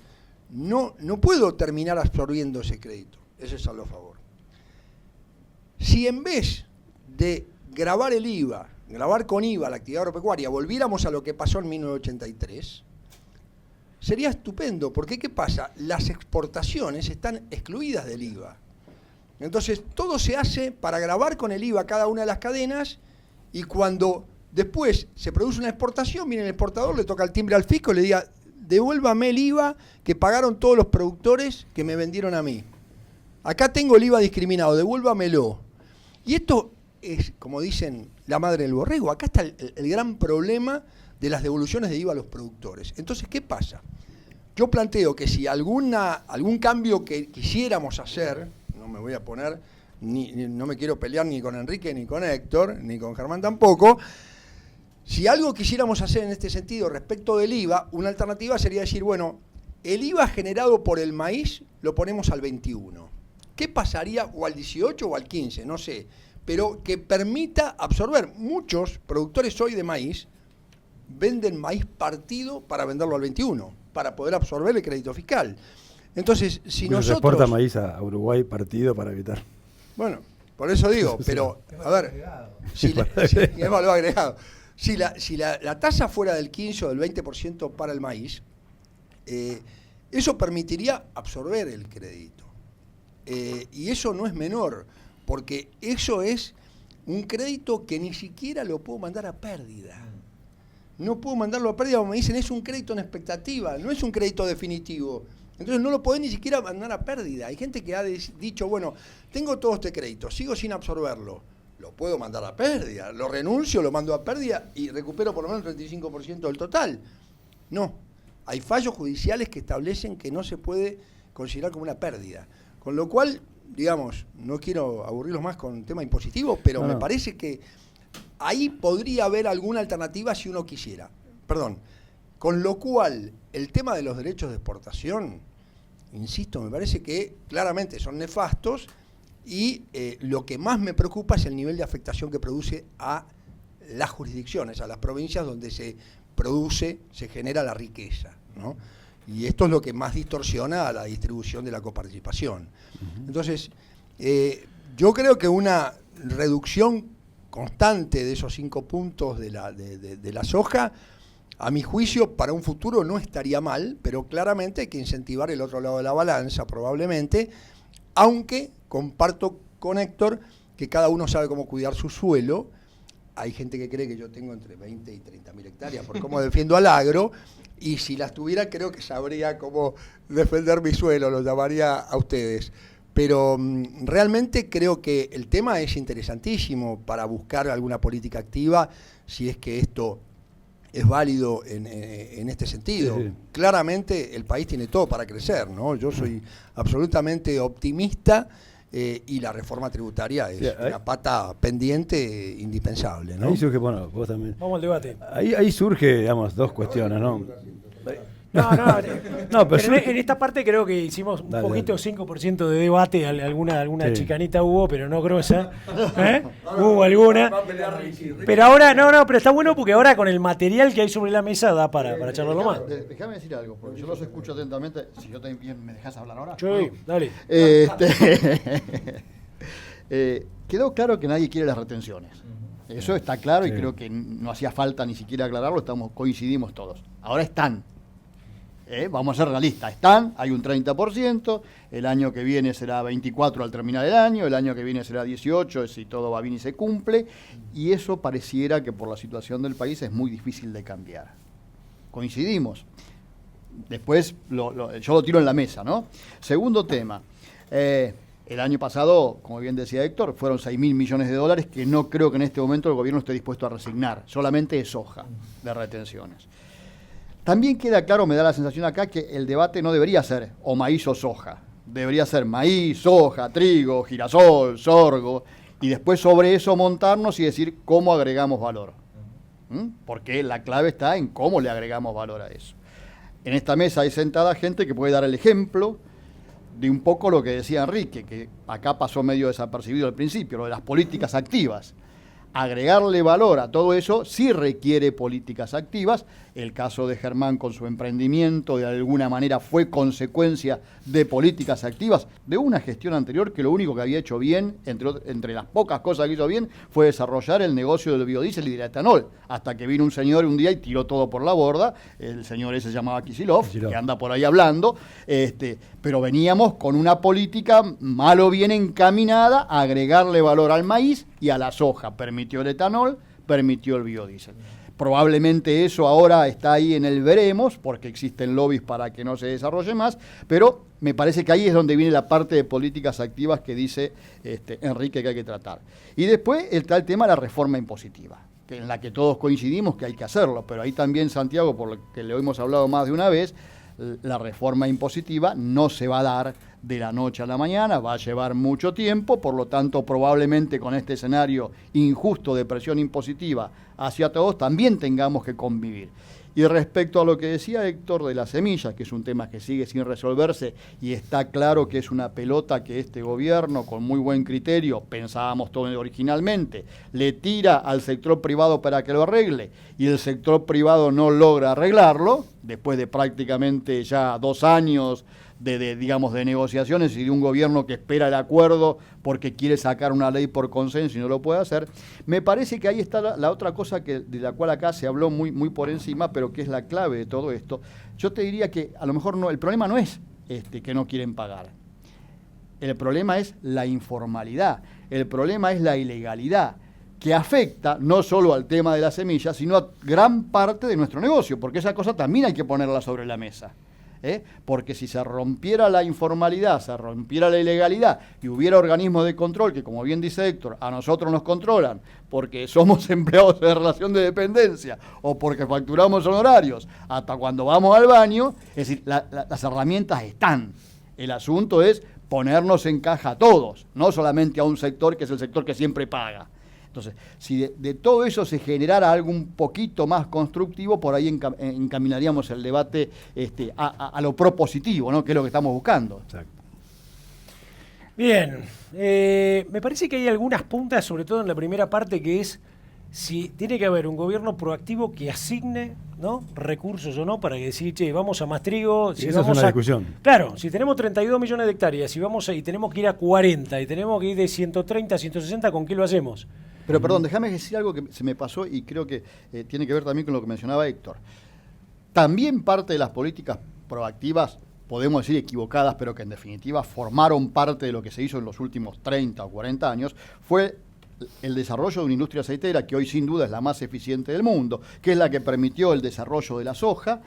no puedo terminar absorbiendo ese crédito, ese saldo a favor. Si en vez de gravar el IVA, gravar con IVA la actividad agropecuaria, volviéramos a lo que pasó en 1983, sería estupendo, porque ¿qué pasa? Las exportaciones están excluidas del IVA. Entonces, todo se hace para gravar con el IVA cada una de las cadenas, y cuando después se produce una exportación, viene el exportador, le toca el timbre al fisco y le diga, devuélvame el IVA que pagaron todos los productores que me vendieron a mí. Acá tengo el IVA discriminado, devuélvamelo. Y esto es, como dicen, la madre del borrego. Acá está el gran problema de las devoluciones de IVA a los productores. Entonces, ¿qué pasa? Yo planteo que si algún cambio que quisiéramos hacer, no me voy a poner no me quiero pelear ni con Enrique, ni con Héctor, ni con Germán tampoco. Si algo quisiéramos hacer en este sentido respecto del IVA, una alternativa sería decir, bueno, el IVA generado por el maíz lo ponemos al 21. ¿Qué pasaría? O al 18 o al 15, no sé. Pero que permita absorber. Muchos productores hoy de maíz venden maíz partido para venderlo al 21, para poder absorber el crédito fiscal. Entonces, si Bueno, se nosotros... exporta maíz a Uruguay partido para evitar. Bueno, por eso digo, pero, a ver, es valor agregado. Si la tasa fuera del 15 o del 20% para el maíz, eso permitiría absorber el crédito. Y eso no es menor, porque eso es un crédito que ni siquiera lo puedo mandar a pérdida. No puedo mandarlo a pérdida, como me dicen, es un crédito en expectativa, no es un crédito definitivo. Entonces no lo podés ni siquiera mandar a pérdida. Hay gente que ha dicho, bueno, tengo todo este crédito, sigo sin absorberlo. Lo puedo mandar a pérdida, lo renuncio, lo mando a pérdida y recupero por lo menos el 35% del total. No, hay fallos judiciales que establecen que no se puede considerar como una pérdida. Con lo cual, digamos, no quiero aburrirlos más con tema impositivo, pero me parece que ahí podría haber alguna alternativa si uno quisiera. Perdón. Con lo cual, el tema de los derechos de exportación, insisto, me parece que claramente son nefastos y lo que más me preocupa es el nivel de afectación que produce a las jurisdicciones, a las provincias donde se produce, se genera la riqueza, ¿no? Y esto es lo que más distorsiona a la distribución de la coparticipación. Entonces, yo creo que una reducción constante de esos 5 puntos de la soja, a mi juicio, para un futuro no estaría mal, pero claramente hay que incentivar el otro lado de la balanza, probablemente, aunque comparto con Héctor que cada uno sabe cómo cuidar su suelo. Hay gente que cree que yo tengo entre 20 y 30.000 hectáreas por cómo defiendo al agro, y si las tuviera creo que sabría cómo defender mi suelo, lo llamaría a ustedes. Pero realmente creo que el tema es interesantísimo para buscar alguna política activa, si es que esto es válido en este sentido. Sí. Claramente el país tiene todo para crecer, ¿no? Yo soy absolutamente optimista y la reforma tributaria es una pata pendiente indispensable, ¿no? Ahí surge, bueno, vos también. Vamos al debate. Ahí surge, digamos, dos cuestiones, ¿no? No, pero en esta parte creo que hicimos un poquito, 5% de debate, alguna chicanita hubo, pero no grosa. Hubo alguna. Pero ahora, pero está bueno porque ahora con el material que hay sobre la mesa da para charlarlo más. Déjame decir algo, porque yo los escucho atentamente. Si yo también me dejas hablar ahora. Sí, dale. Quedó claro que nadie quiere las retenciones. Eso está claro y creo que no hacía falta ni siquiera aclararlo, coincidimos todos. Ahora están. Vamos a ser realistas, hay un 30%, el año que viene será 24 al terminar el año que viene será 18 si todo va bien y se cumple, y eso pareciera que por la situación del país es muy difícil de cambiar. Coincidimos. Después yo lo tiro en la mesa, ¿no? Segundo tema, el año pasado, como bien decía Héctor, fueron 6.000 millones de dólares que no creo que en este momento el gobierno esté dispuesto a resignar, solamente es soja de retenciones. También queda claro, me da la sensación acá, que el debate no debería ser o maíz o soja. Debería ser maíz, soja, trigo, girasol, sorgo, y después sobre eso montarnos y decir cómo agregamos valor. Porque la clave está en cómo le agregamos valor a eso. En esta mesa hay sentada gente que puede dar el ejemplo de un poco lo que decía Enrique, que acá pasó medio desapercibido al principio, lo de las políticas activas. Agregarle valor a todo eso sí requiere políticas activas. El caso de Germán con su emprendimiento de alguna manera fue consecuencia de políticas activas de una gestión anterior que lo único que había hecho bien, entre las pocas cosas que hizo bien, fue desarrollar el negocio del biodiesel y del etanol, hasta que vino un señor un día y tiró todo por la borda. El señor ese se llamaba Kicillof, que anda por ahí hablando, pero veníamos con una política mal o bien encaminada a agregarle valor al maíz y a la soja. Permitió el etanol, permitió el biodiesel. Probablemente eso ahora está ahí en el veremos, porque existen lobbies para que no se desarrolle más, pero me parece que ahí es donde viene la parte de políticas activas que dice Enrique que hay que tratar. Y después está el tema de la reforma impositiva, en la que todos coincidimos que hay que hacerlo, pero ahí también, Santiago, por lo que le hemos hablado más de una vez, la reforma impositiva no se va a dar de la noche a la mañana, va a llevar mucho tiempo, por lo tanto probablemente con este escenario injusto de presión impositiva hacia todos también tengamos que convivir. Y respecto a lo que decía Héctor de las semillas, que es un tema que sigue sin resolverse y está claro que es una pelota que este gobierno, con muy buen criterio, pensábamos todo originalmente, le tira al sector privado para que lo arregle y el sector privado no logra arreglarlo, después de prácticamente ya 2 años digamos, de negociaciones y de un gobierno que espera el acuerdo porque quiere sacar una ley por consenso y no lo puede hacer. Me parece que ahí está la otra cosa de la cual acá se habló muy por encima, pero que es la clave de todo esto. Yo te diría que a lo mejor el problema no es que no quieren pagar. El problema es la informalidad, el problema es la ilegalidad, que afecta no solo al tema de las semillas, sino a gran parte de nuestro negocio, porque esa cosa también hay que ponerla sobre la mesa. Porque si se rompiera la informalidad, se rompiera la ilegalidad y hubiera organismos de control que, como bien dice Héctor, a nosotros nos controlan porque somos empleados de relación de dependencia o porque facturamos honorarios hasta cuando vamos al baño, es decir, las herramientas están. El asunto es ponernos en caja a todos, no solamente a un sector que es el sector que siempre paga. Entonces, si de todo eso se generara algo un poquito más constructivo, por ahí encaminaríamos el debate a lo propositivo, ¿no? Que es lo que estamos buscando. Exacto. Bien, me parece que hay algunas puntas, sobre todo en la primera parte, que es si tiene que haber un gobierno proactivo que asigne, ¿no?, recursos o no, para que decir, che, vamos a más trigo. Si esa es una discusión. Claro, si tenemos 32 millones de hectáreas y tenemos que ir a 40 y tenemos que ir de 130 a 160, ¿con qué lo hacemos? Pero perdón, déjame decir algo que se me pasó y creo que tiene que ver también con lo que mencionaba Héctor. También parte de las políticas proactivas, podemos decir equivocadas, pero que en definitiva formaron parte de lo que se hizo en los últimos 30 o 40 años, fue el desarrollo de una industria aceitera que hoy sin duda es la más eficiente del mundo, que es la que permitió el desarrollo de la soja,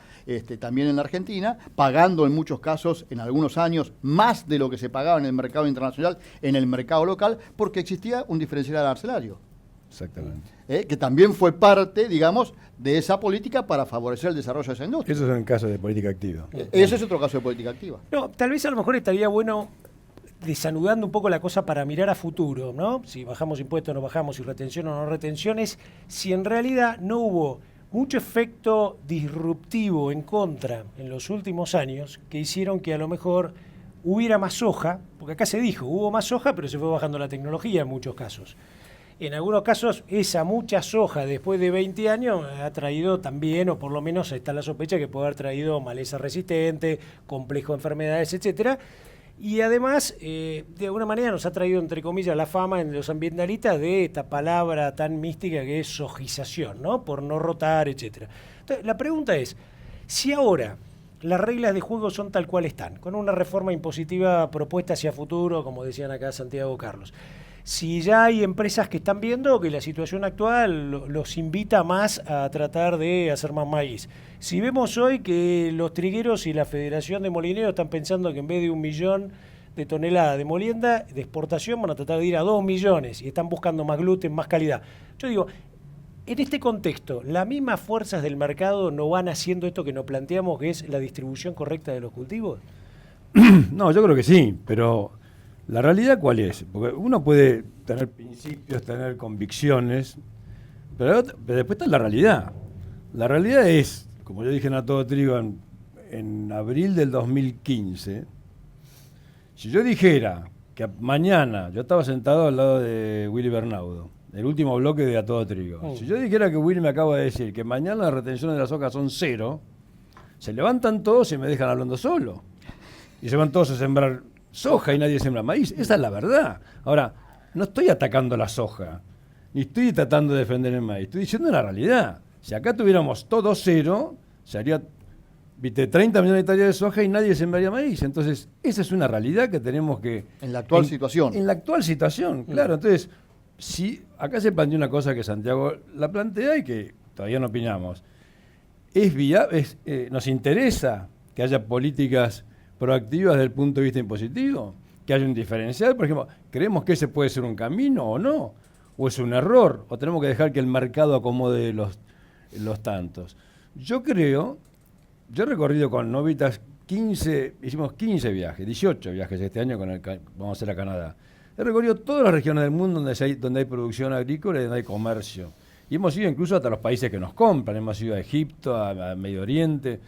también en la Argentina, pagando en muchos casos, en algunos años, más de lo que se pagaba en el mercado internacional, en el mercado local, porque existía un diferencial arancelario. Exactamente. Que también fue parte, digamos, de esa política para favorecer el desarrollo de esa industria. Eso es un caso de política activa. Ese es otro caso de política activa. No, tal vez a lo mejor estaría bueno, desanudando un poco la cosa para mirar a futuro, ¿no? Si bajamos impuestos o no bajamos, si retención o no retenciones, si en realidad no hubo mucho efecto disruptivo en contra en los últimos años que hicieron que a lo mejor hubiera más soja, porque acá se dijo, hubo más soja, pero se fue bajando la tecnología en muchos casos. En algunos casos, esa mucha soja después de 20 años ha traído también, o por lo menos está la sospecha que puede haber traído maleza resistente, complejo de enfermedades, etcétera. Y además, de alguna manera nos ha traído, entre comillas, la fama en los ambientalistas de esta palabra tan mística que es sojización, ¿no? Por no rotar, etcétera. Entonces, la pregunta es, si ahora las reglas de juego son tal cual están, con una reforma impositiva propuesta hacia futuro, como decían acá Santiago Carlos, si ya hay empresas que están viendo que la situación actual los invita más a tratar de hacer más maíz. Si vemos hoy que los trigueros y la Federación de Molineros están pensando que en vez de 1 millón de toneladas de molienda de exportación van a tratar de ir a 2 millones y están buscando más gluten, más calidad. Yo digo, en este contexto, ¿las mismas fuerzas del mercado no van haciendo esto que nos planteamos, que es la distribución correcta de los cultivos? No, yo creo que sí, pero ¿la realidad cuál es? Porque uno puede tener principios, tener convicciones, pero después está la realidad. La realidad es, como yo dije en A Todo Trigo en abril del 2015, si yo dijera que mañana, yo estaba sentado al lado de Willy Bernaudo, el último bloque de A Todo Trigo, si yo dijera que Willy me acaba de decir que mañana las retenciones de las hojas son 0, se levantan todos y me dejan hablando solo. Y se van todos a sembrar soja y nadie siembra maíz. Esa es la verdad. Ahora, no estoy atacando la soja, ni estoy tratando de defender el maíz. Estoy diciendo la realidad. Si acá tuviéramos todo 0, se haría 30 millones de hectáreas de soja y nadie sembraría maíz. Entonces, esa es una realidad que tenemos que... En la actual situación. En la actual situación, claro. Entonces, si acá se plantea una cosa que Santiago la plantea y que todavía no opinamos. ¿Nos interesa que haya políticas proactivas desde el punto de vista impositivo? Que haya un diferencial, por ejemplo, ¿creemos que ese puede ser un camino o no? ¿O es un error? ¿O tenemos que dejar que el mercado acomode los tantos? Yo he recorrido con Novitas hicimos 15 viajes, 18 viajes este año vamos a hacer a Canadá. He recorrido todas las regiones del mundo donde hay producción agrícola y donde hay comercio. Y hemos ido incluso hasta los países que nos compran. Hemos ido a Egipto, a Medio Oriente.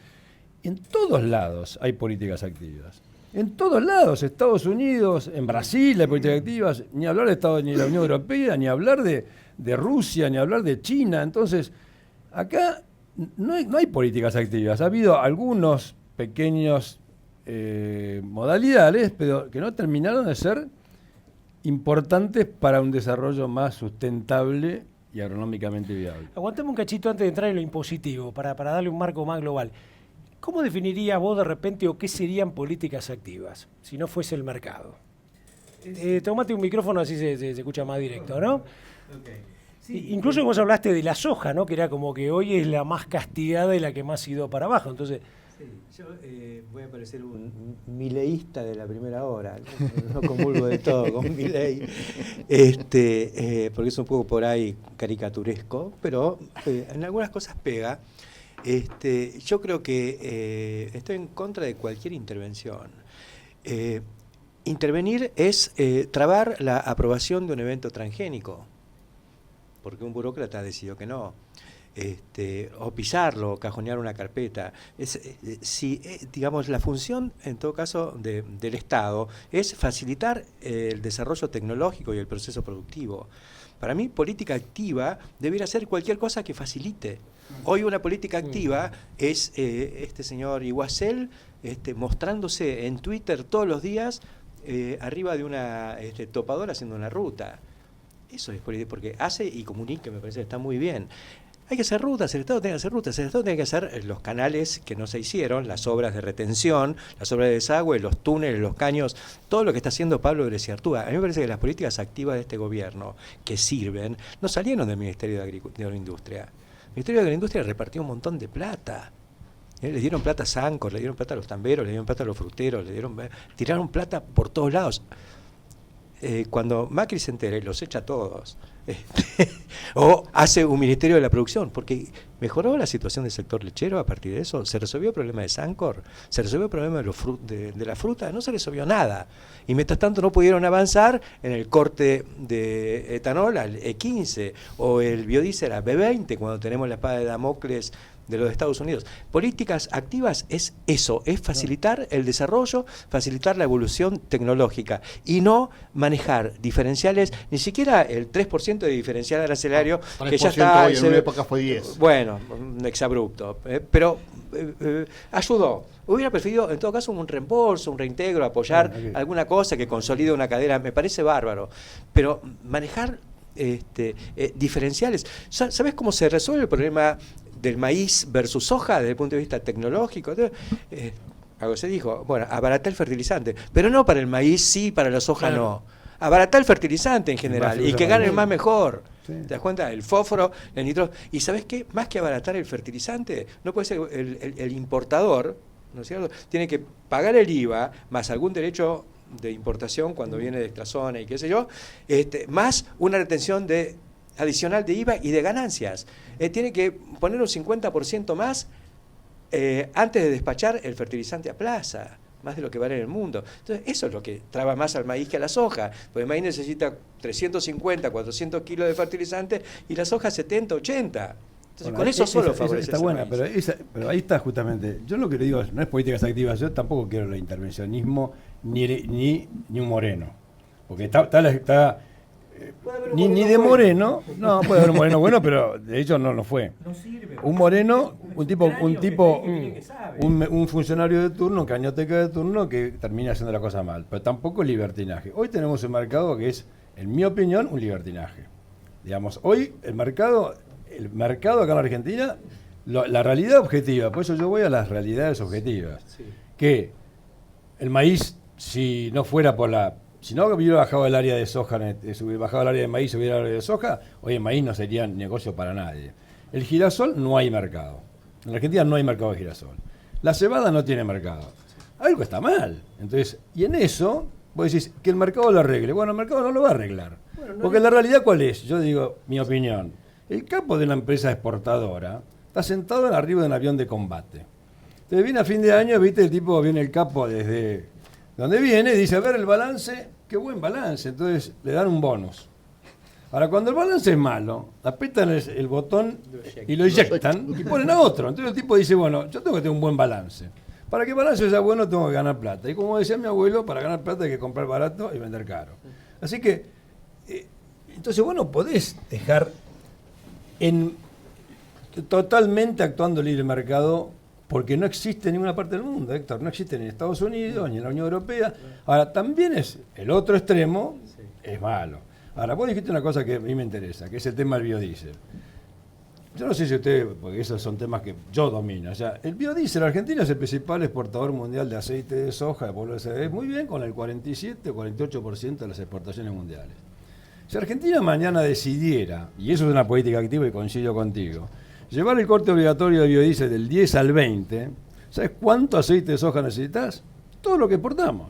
En todos lados hay políticas activas. En todos lados, Estados Unidos, en Brasil hay políticas activas. Ni hablar de Estados ni de la Unión Europea, ni hablar de Rusia, ni hablar de China. Entonces, acá no hay políticas activas. Ha habido algunos pequeños modalidades, pero que no terminaron de ser importantes para un desarrollo más sustentable y agronómicamente viable. Aguantame un cachito antes de entrar en lo impositivo, para darle un marco más global. ¿Cómo definirías vos de repente o qué serían políticas activas si no fuese el mercado? Tomate un micrófono así se escucha más directo, ¿no? Okay. Sí, incluso vos hablaste de la soja, ¿no? Que era como que hoy es la más castigada y la que más ha ido para abajo. Entonces, sí, yo voy a parecer un mileísta de la primera hora, no comulgo de todo con Milei, porque es un poco por ahí caricaturesco, pero en algunas cosas pega. Yo creo que estoy en contra de cualquier intervención. Intervenir es trabar la aprobación de un evento transgénico, porque un burócrata decidió que no. O pisarlo, o cajonear una carpeta. Digamos, la función, en todo caso, del Estado es facilitar el desarrollo tecnológico y el proceso productivo. Para mí, política activa debería ser cualquier cosa que facilite. Hoy una política activa es este señor Iguacel mostrándose en Twitter todos los días arriba de una topadora haciendo una ruta. Eso es política, porque hace y comunica, me parece que está muy bien. Hay que hacer rutas, el Estado tiene que hacer rutas, el Estado tiene que hacer los canales que no se hicieron, las obras de retención, las obras de desagüe, los túneles, los caños, todo lo que está haciendo Pablo Greciartúa. A mí me parece que las políticas activas de este gobierno que sirven no salieron del Ministerio de la Industria. El Ministerio de la Industria repartió un montón de plata. Le dieron plata a Sancor, le dieron plata a los tamberos, le dieron plata a los fruteros, tiraron plata por todos lados. Cuando Macri se entere, los echa a todos. O hace un ministerio de la producción, porque mejoró la situación del sector lechero a partir de eso. Se resolvió el problema de Sancor, se resolvió el problema de la fruta, no se resolvió nada. Y mientras tanto no pudieron avanzar en el corte de etanol al E15 o el biodiesel a B20 cuando tenemos la espada de Damocles de los Estados Unidos. Políticas activas es eso, es facilitar el desarrollo, facilitar la evolución tecnológica y no manejar diferenciales, ni siquiera el 3% de diferencial arancelario, que ya está... Hoy, en una época fue 10. Bueno, un exabrupto, pero ayudó. Hubiera preferido, en todo caso, un reembolso, un reintegro, apoyar alguna cosa que consolide una cadena, me parece bárbaro, pero manejar diferenciales. ¿Sabes cómo se resuelve el problema del maíz versus soja desde el punto de vista tecnológico? Algo se dijo, bueno, abaratar el fertilizante, pero no para el maíz sí, para la soja no. Abaratar el fertilizante en general y que gane el más mejor. Sí. ¿Te das cuenta? El fósforo, el nitrógeno. ¿Y sabes qué? Más que abaratar el fertilizante, no puede ser el importador, ¿no es cierto? Tiene que pagar el IVA más algún derecho de importación cuando viene de esta zona y qué sé yo, más una retención adicional de IVA y de ganancias. Tiene que poner un 50% más antes de despachar el fertilizante a plaza, más de lo que vale en el mundo. Entonces, eso es lo que traba más al maíz que a la soja, porque el maíz necesita 350, 400 kilos de fertilizante y la soja 70, 80. Entonces, con eso solo favorece. Está buena, pero ahí está justamente. Yo lo que le digo no es políticas activas, yo tampoco quiero el intervencionismo ni un Moreno. Porque está ni de Moreno, no puede haber un Moreno bueno, pero de hecho no fue. Un Moreno, un funcionario de turno, un cañoteca de turno que termina haciendo la cosa mal, pero tampoco libertinaje. Hoy tenemos un mercado que es, en mi opinión, un libertinaje. Digamos, hoy el mercado acá en la Argentina, la realidad objetiva, por eso yo voy a las realidades objetivas, que el maíz, si no hubiera bajado el área de soja, si hubiera bajado el área de maíz, hubiera el área de soja, hoy el maíz no sería negocio para nadie. El girasol no hay mercado. En la Argentina no hay mercado de girasol. La cebada no tiene mercado. Algo está mal. Entonces, y en eso, vos decís que el mercado lo arregle. Bueno, el mercado no lo va a arreglar. Porque la realidad, ¿cuál es? Yo digo, mi opinión. El capo de una empresa exportadora está sentado arriba de un avión de combate. Entonces viene a fin de año, viste, el tipo viene el capo desde donde viene, dice, a ver el balance, qué buen balance, entonces le dan un bonus. Ahora, cuando el balance es malo, apretan el botón y lo eyectan y ponen a otro. Entonces el tipo dice, bueno, yo tengo que tener un buen balance. Para que el balance sea bueno, tengo que ganar plata. Y como decía mi abuelo, para ganar plata hay que comprar barato y vender caro. Así que, entonces vos no podés dejar totalmente actuando libre mercado, porque no existe en ninguna parte del mundo, Héctor. No existe ni en Estados Unidos, ni en la Unión Europea. Ahora, también es el otro extremo, es malo. Ahora, vos dijiste una cosa que a mí me interesa, que es el tema del biodiesel. Yo no sé si usted, porque esos son temas que yo domino. O sea, el biodiesel, Argentina es el principal exportador mundial de aceite de soja, de polvo de soja, muy bien, con el 47 o 48% de las exportaciones mundiales. Si Argentina mañana decidiera, y eso es una política activa y coincido contigo, llevar el corte obligatorio de biodiesel del 10 al 20, ¿sabes cuánto aceite de soja necesitas? Todo lo que exportamos.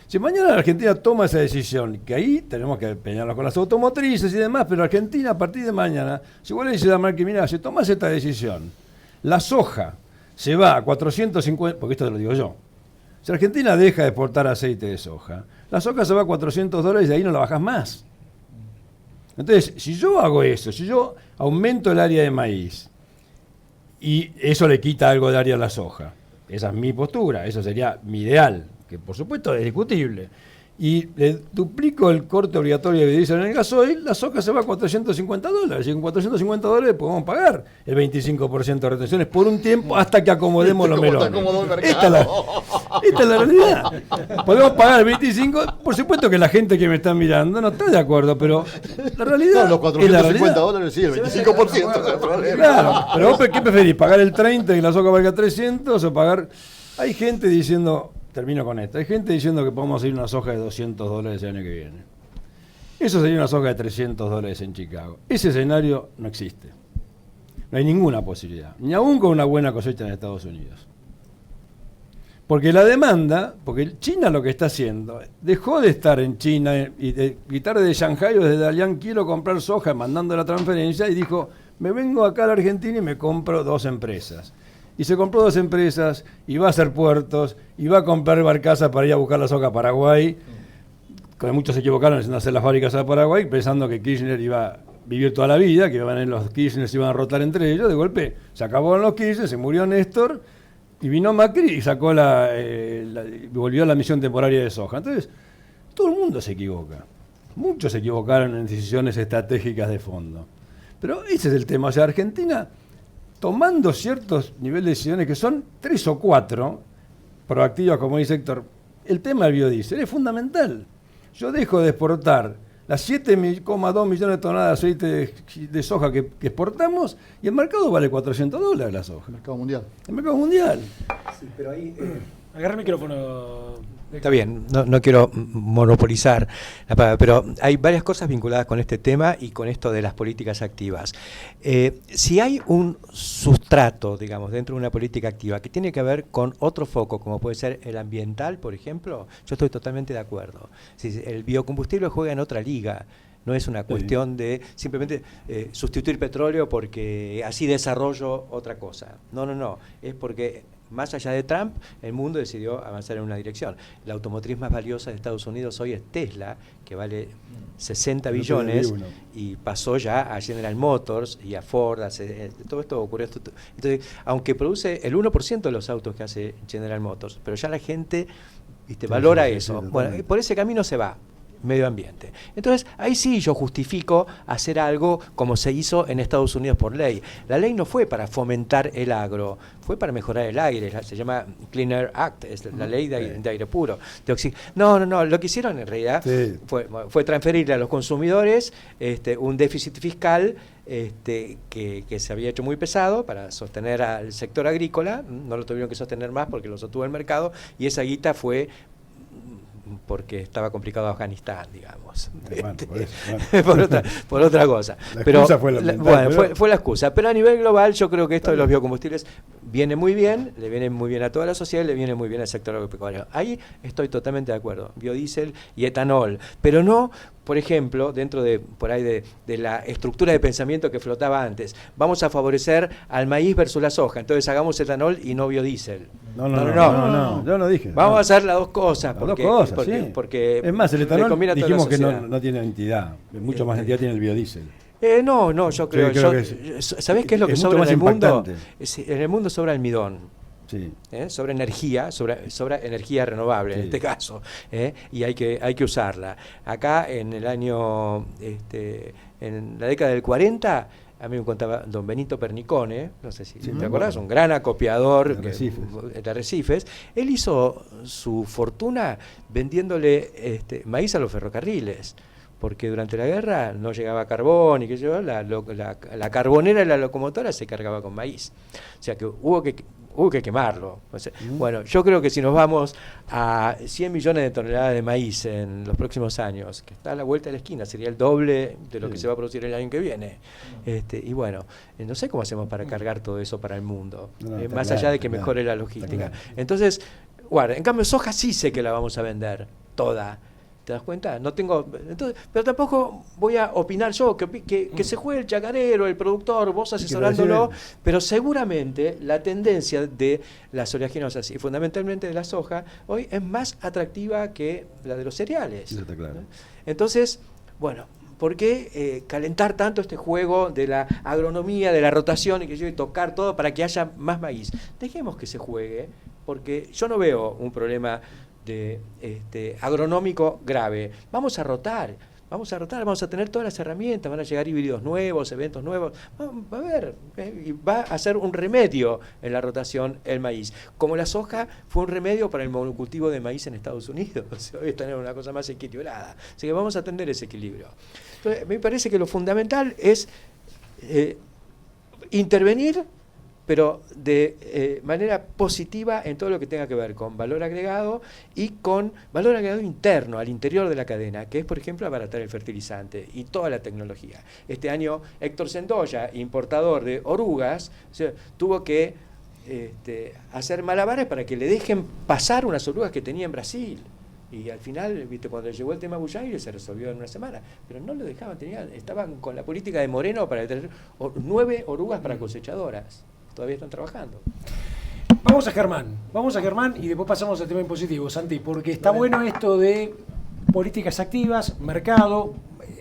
Si mañana la Argentina toma esa decisión, que ahí tenemos que empeñarnos con las automotrices y demás, pero Argentina a partir de mañana, si vos le dices a Marque, mira, si tomas esta decisión, la soja se va a 450, porque esto te lo digo yo, si Argentina deja de exportar aceite de soja, la soja se va a $400 y de ahí no la bajas más. Entonces, si yo hago eso, si yo aumento el área de maíz y eso le quita algo de área a la soja, esa es mi postura, eso sería mi ideal, que por supuesto es discutible, y le duplico el corte obligatorio de biodiesel en el gasoil, la soja se va a $450, y con $450 podemos pagar el 25% de retenciones por un tiempo hasta que acomodemos los melones. Esta es la realidad. Podemos pagar el 25%, por supuesto que la gente que me está mirando no está de acuerdo, pero la realidad No, los es la realidad. $450 sí, el 25% es el problema. Claro, pero vos ¿qué preferís? ¿Pagar el 30 y la soja valga 300 o pagar? Hay gente diciendo, termino con esto, hay gente diciendo que podemos ir a una soja de $200 el año que viene. Eso sería una soja de $300 en Chicago. Ese escenario no existe. No hay ninguna posibilidad, ni aún con una buena cosecha en Estados Unidos. Porque la demanda, porque China lo que está haciendo, dejó de estar en China y de gritar desde Shanghái o desde Dalian, quiero comprar soja, mandando la transferencia, y dijo, me vengo acá a la Argentina y me compro 2 empresas. Y se compró 2 empresas, y va a hacer puertos, y va a comprar barcazas para ir a buscar la soja a Paraguay. Que muchos se equivocaron en hacer las fábricas a Paraguay, pensando que Kirchner iba a vivir toda la vida, que iban a los Kirchner se iban a rotar entre ellos. De golpe se acabaron los Kirchner, se murió Néstor, y vino Macri y sacó volvió a la misión temporaria de soja. Entonces, todo el mundo se equivoca. Muchos se equivocaron en decisiones estratégicas de fondo. Pero ese es el tema. O sea, Argentina, tomando ciertos niveles de decisiones que son 3 o 4, proactivas, como dice Héctor, el tema del biodiesel es fundamental. Yo dejo de exportar las 7,2 millones de toneladas de aceite de soja que exportamos y el mercado vale $400 la soja. El mercado mundial. El mercado mundial. Sí, pero ahí Agarra el micrófono. Está bien, no quiero monopolizar la palabra, pero hay varias cosas vinculadas con este tema y con esto de las políticas activas. Si hay un sustrato, digamos, dentro de una política activa que tiene que ver con otro foco, como puede ser el ambiental, por ejemplo, yo estoy totalmente de acuerdo. Si el biocombustible juega en otra liga. No es una cuestión de simplemente sustituir petróleo porque así desarrollo otra cosa. No. Es porque más allá de Trump, el mundo decidió avanzar en una dirección. La automotriz más valiosa de Estados Unidos hoy es Tesla, que vale 60 billones y pasó ya a General Motors y a Ford. Todo esto ocurrió. Entonces, aunque produce el 1% de los autos que hace General Motors, pero ya la gente valora eso. Bueno, por ese camino se va. Medio ambiente. Entonces, ahí sí yo justifico hacer algo como se hizo en Estados Unidos por ley. La ley no fue para fomentar el agro, fue para mejorar el aire, se llama Clean Air Act, es la ley de aire puro. No, lo que hicieron en realidad fue transferirle a los consumidores un déficit fiscal que se había hecho muy pesado para sostener al sector agrícola, no lo tuvieron que sostener más porque lo sostuvo el mercado, y esa guita fue porque estaba complicado Afganistán, digamos. Por otra cosa. La excusa fue fue la excusa. Pero a nivel global yo creo que esto de los biocombustibles viene muy bien, le viene muy bien a toda la sociedad, le viene muy bien al sector agropecuario. Ahí estoy totalmente de acuerdo. Biodiesel y etanol, pero no por ejemplo, dentro de por ahí de la estructura de pensamiento que flotaba antes, vamos a favorecer al maíz versus la soja, entonces hagamos etanol y no biodiesel. No, yo no dije. Vamos a hacer las dos cosas. Las dos cosas, sí. Porque es más, el le etanol conviene a toda la dijimos que sociedad. no tiene entidad, mucho más entidad tiene el biodiesel. No, yo creo. ¿Sabés qué es lo que es sobra mucho en el más mundo? impactante. En el mundo sobra almidón. Sí. Sobre energía, sobre energía renovable, sí, en este caso, y hay que usarla. Acá en el año, en la década del 40, a mí me contaba don Benito Pernicone, no sé si te acordás, un gran acopiador de arrecifes. Él hizo su fortuna vendiéndole maíz a los ferrocarriles, porque durante la guerra no llegaba carbón y la carbonera de la locomotora se cargaba con maíz. O sea que hubo que quemarlo. O sea, bueno, yo creo que si nos vamos a 100 millones de toneladas de maíz en los próximos años, que está a la vuelta de la esquina, sería el doble de lo que se va a producir el año que viene. Y bueno, no sé cómo hacemos para cargar todo eso para el mundo, más allá de que mejore la logística. Entonces, guarda, en cambio soja sí sé que la vamos a vender toda. ¿Te das cuenta? No tengo. Entonces, pero tampoco voy a opinar yo, que se juegue el chacarero, el productor, vos asesorándolo, pero seguramente la tendencia de las oleaginosas y fundamentalmente de la soja hoy es más atractiva que la de los cereales. Eso está claro. Entonces, bueno, ¿por qué calentar tanto este juego de la agronomía, de la rotación y que yo tocar todo para que haya más maíz? Dejemos que se juegue, porque yo no veo un problema agronómico grave. Vamos a rotar, vamos a tener todas las herramientas, van a llegar híbridos nuevos, eventos nuevos, va a haber, y va a ser un remedio en la rotación el maíz. Como la soja fue un remedio para el monocultivo de maíz en Estados Unidos, hoy es tener una cosa más equilibrada. Así que vamos a atender ese equilibrio. Entonces, me parece que lo fundamental es intervenir, pero de manera positiva en todo lo que tenga que ver con valor agregado y con valor agregado interno, al interior de la cadena, que es, por ejemplo, abaratar el fertilizante y toda la tecnología. Este año Héctor Sendoya, importador de orugas, tuvo que hacer malabares para que le dejen pasar unas orugas que tenía en Brasil. Y al final, cuando llegó el tema Bullaire se resolvió en una semana. Pero no lo dejaban, estaban con la política de Moreno para tener 9 orugas para cosechadoras. Todavía están trabajando. Vamos a Germán y después pasamos al tema impositivo, Santi, porque está bueno esto de políticas activas, mercado.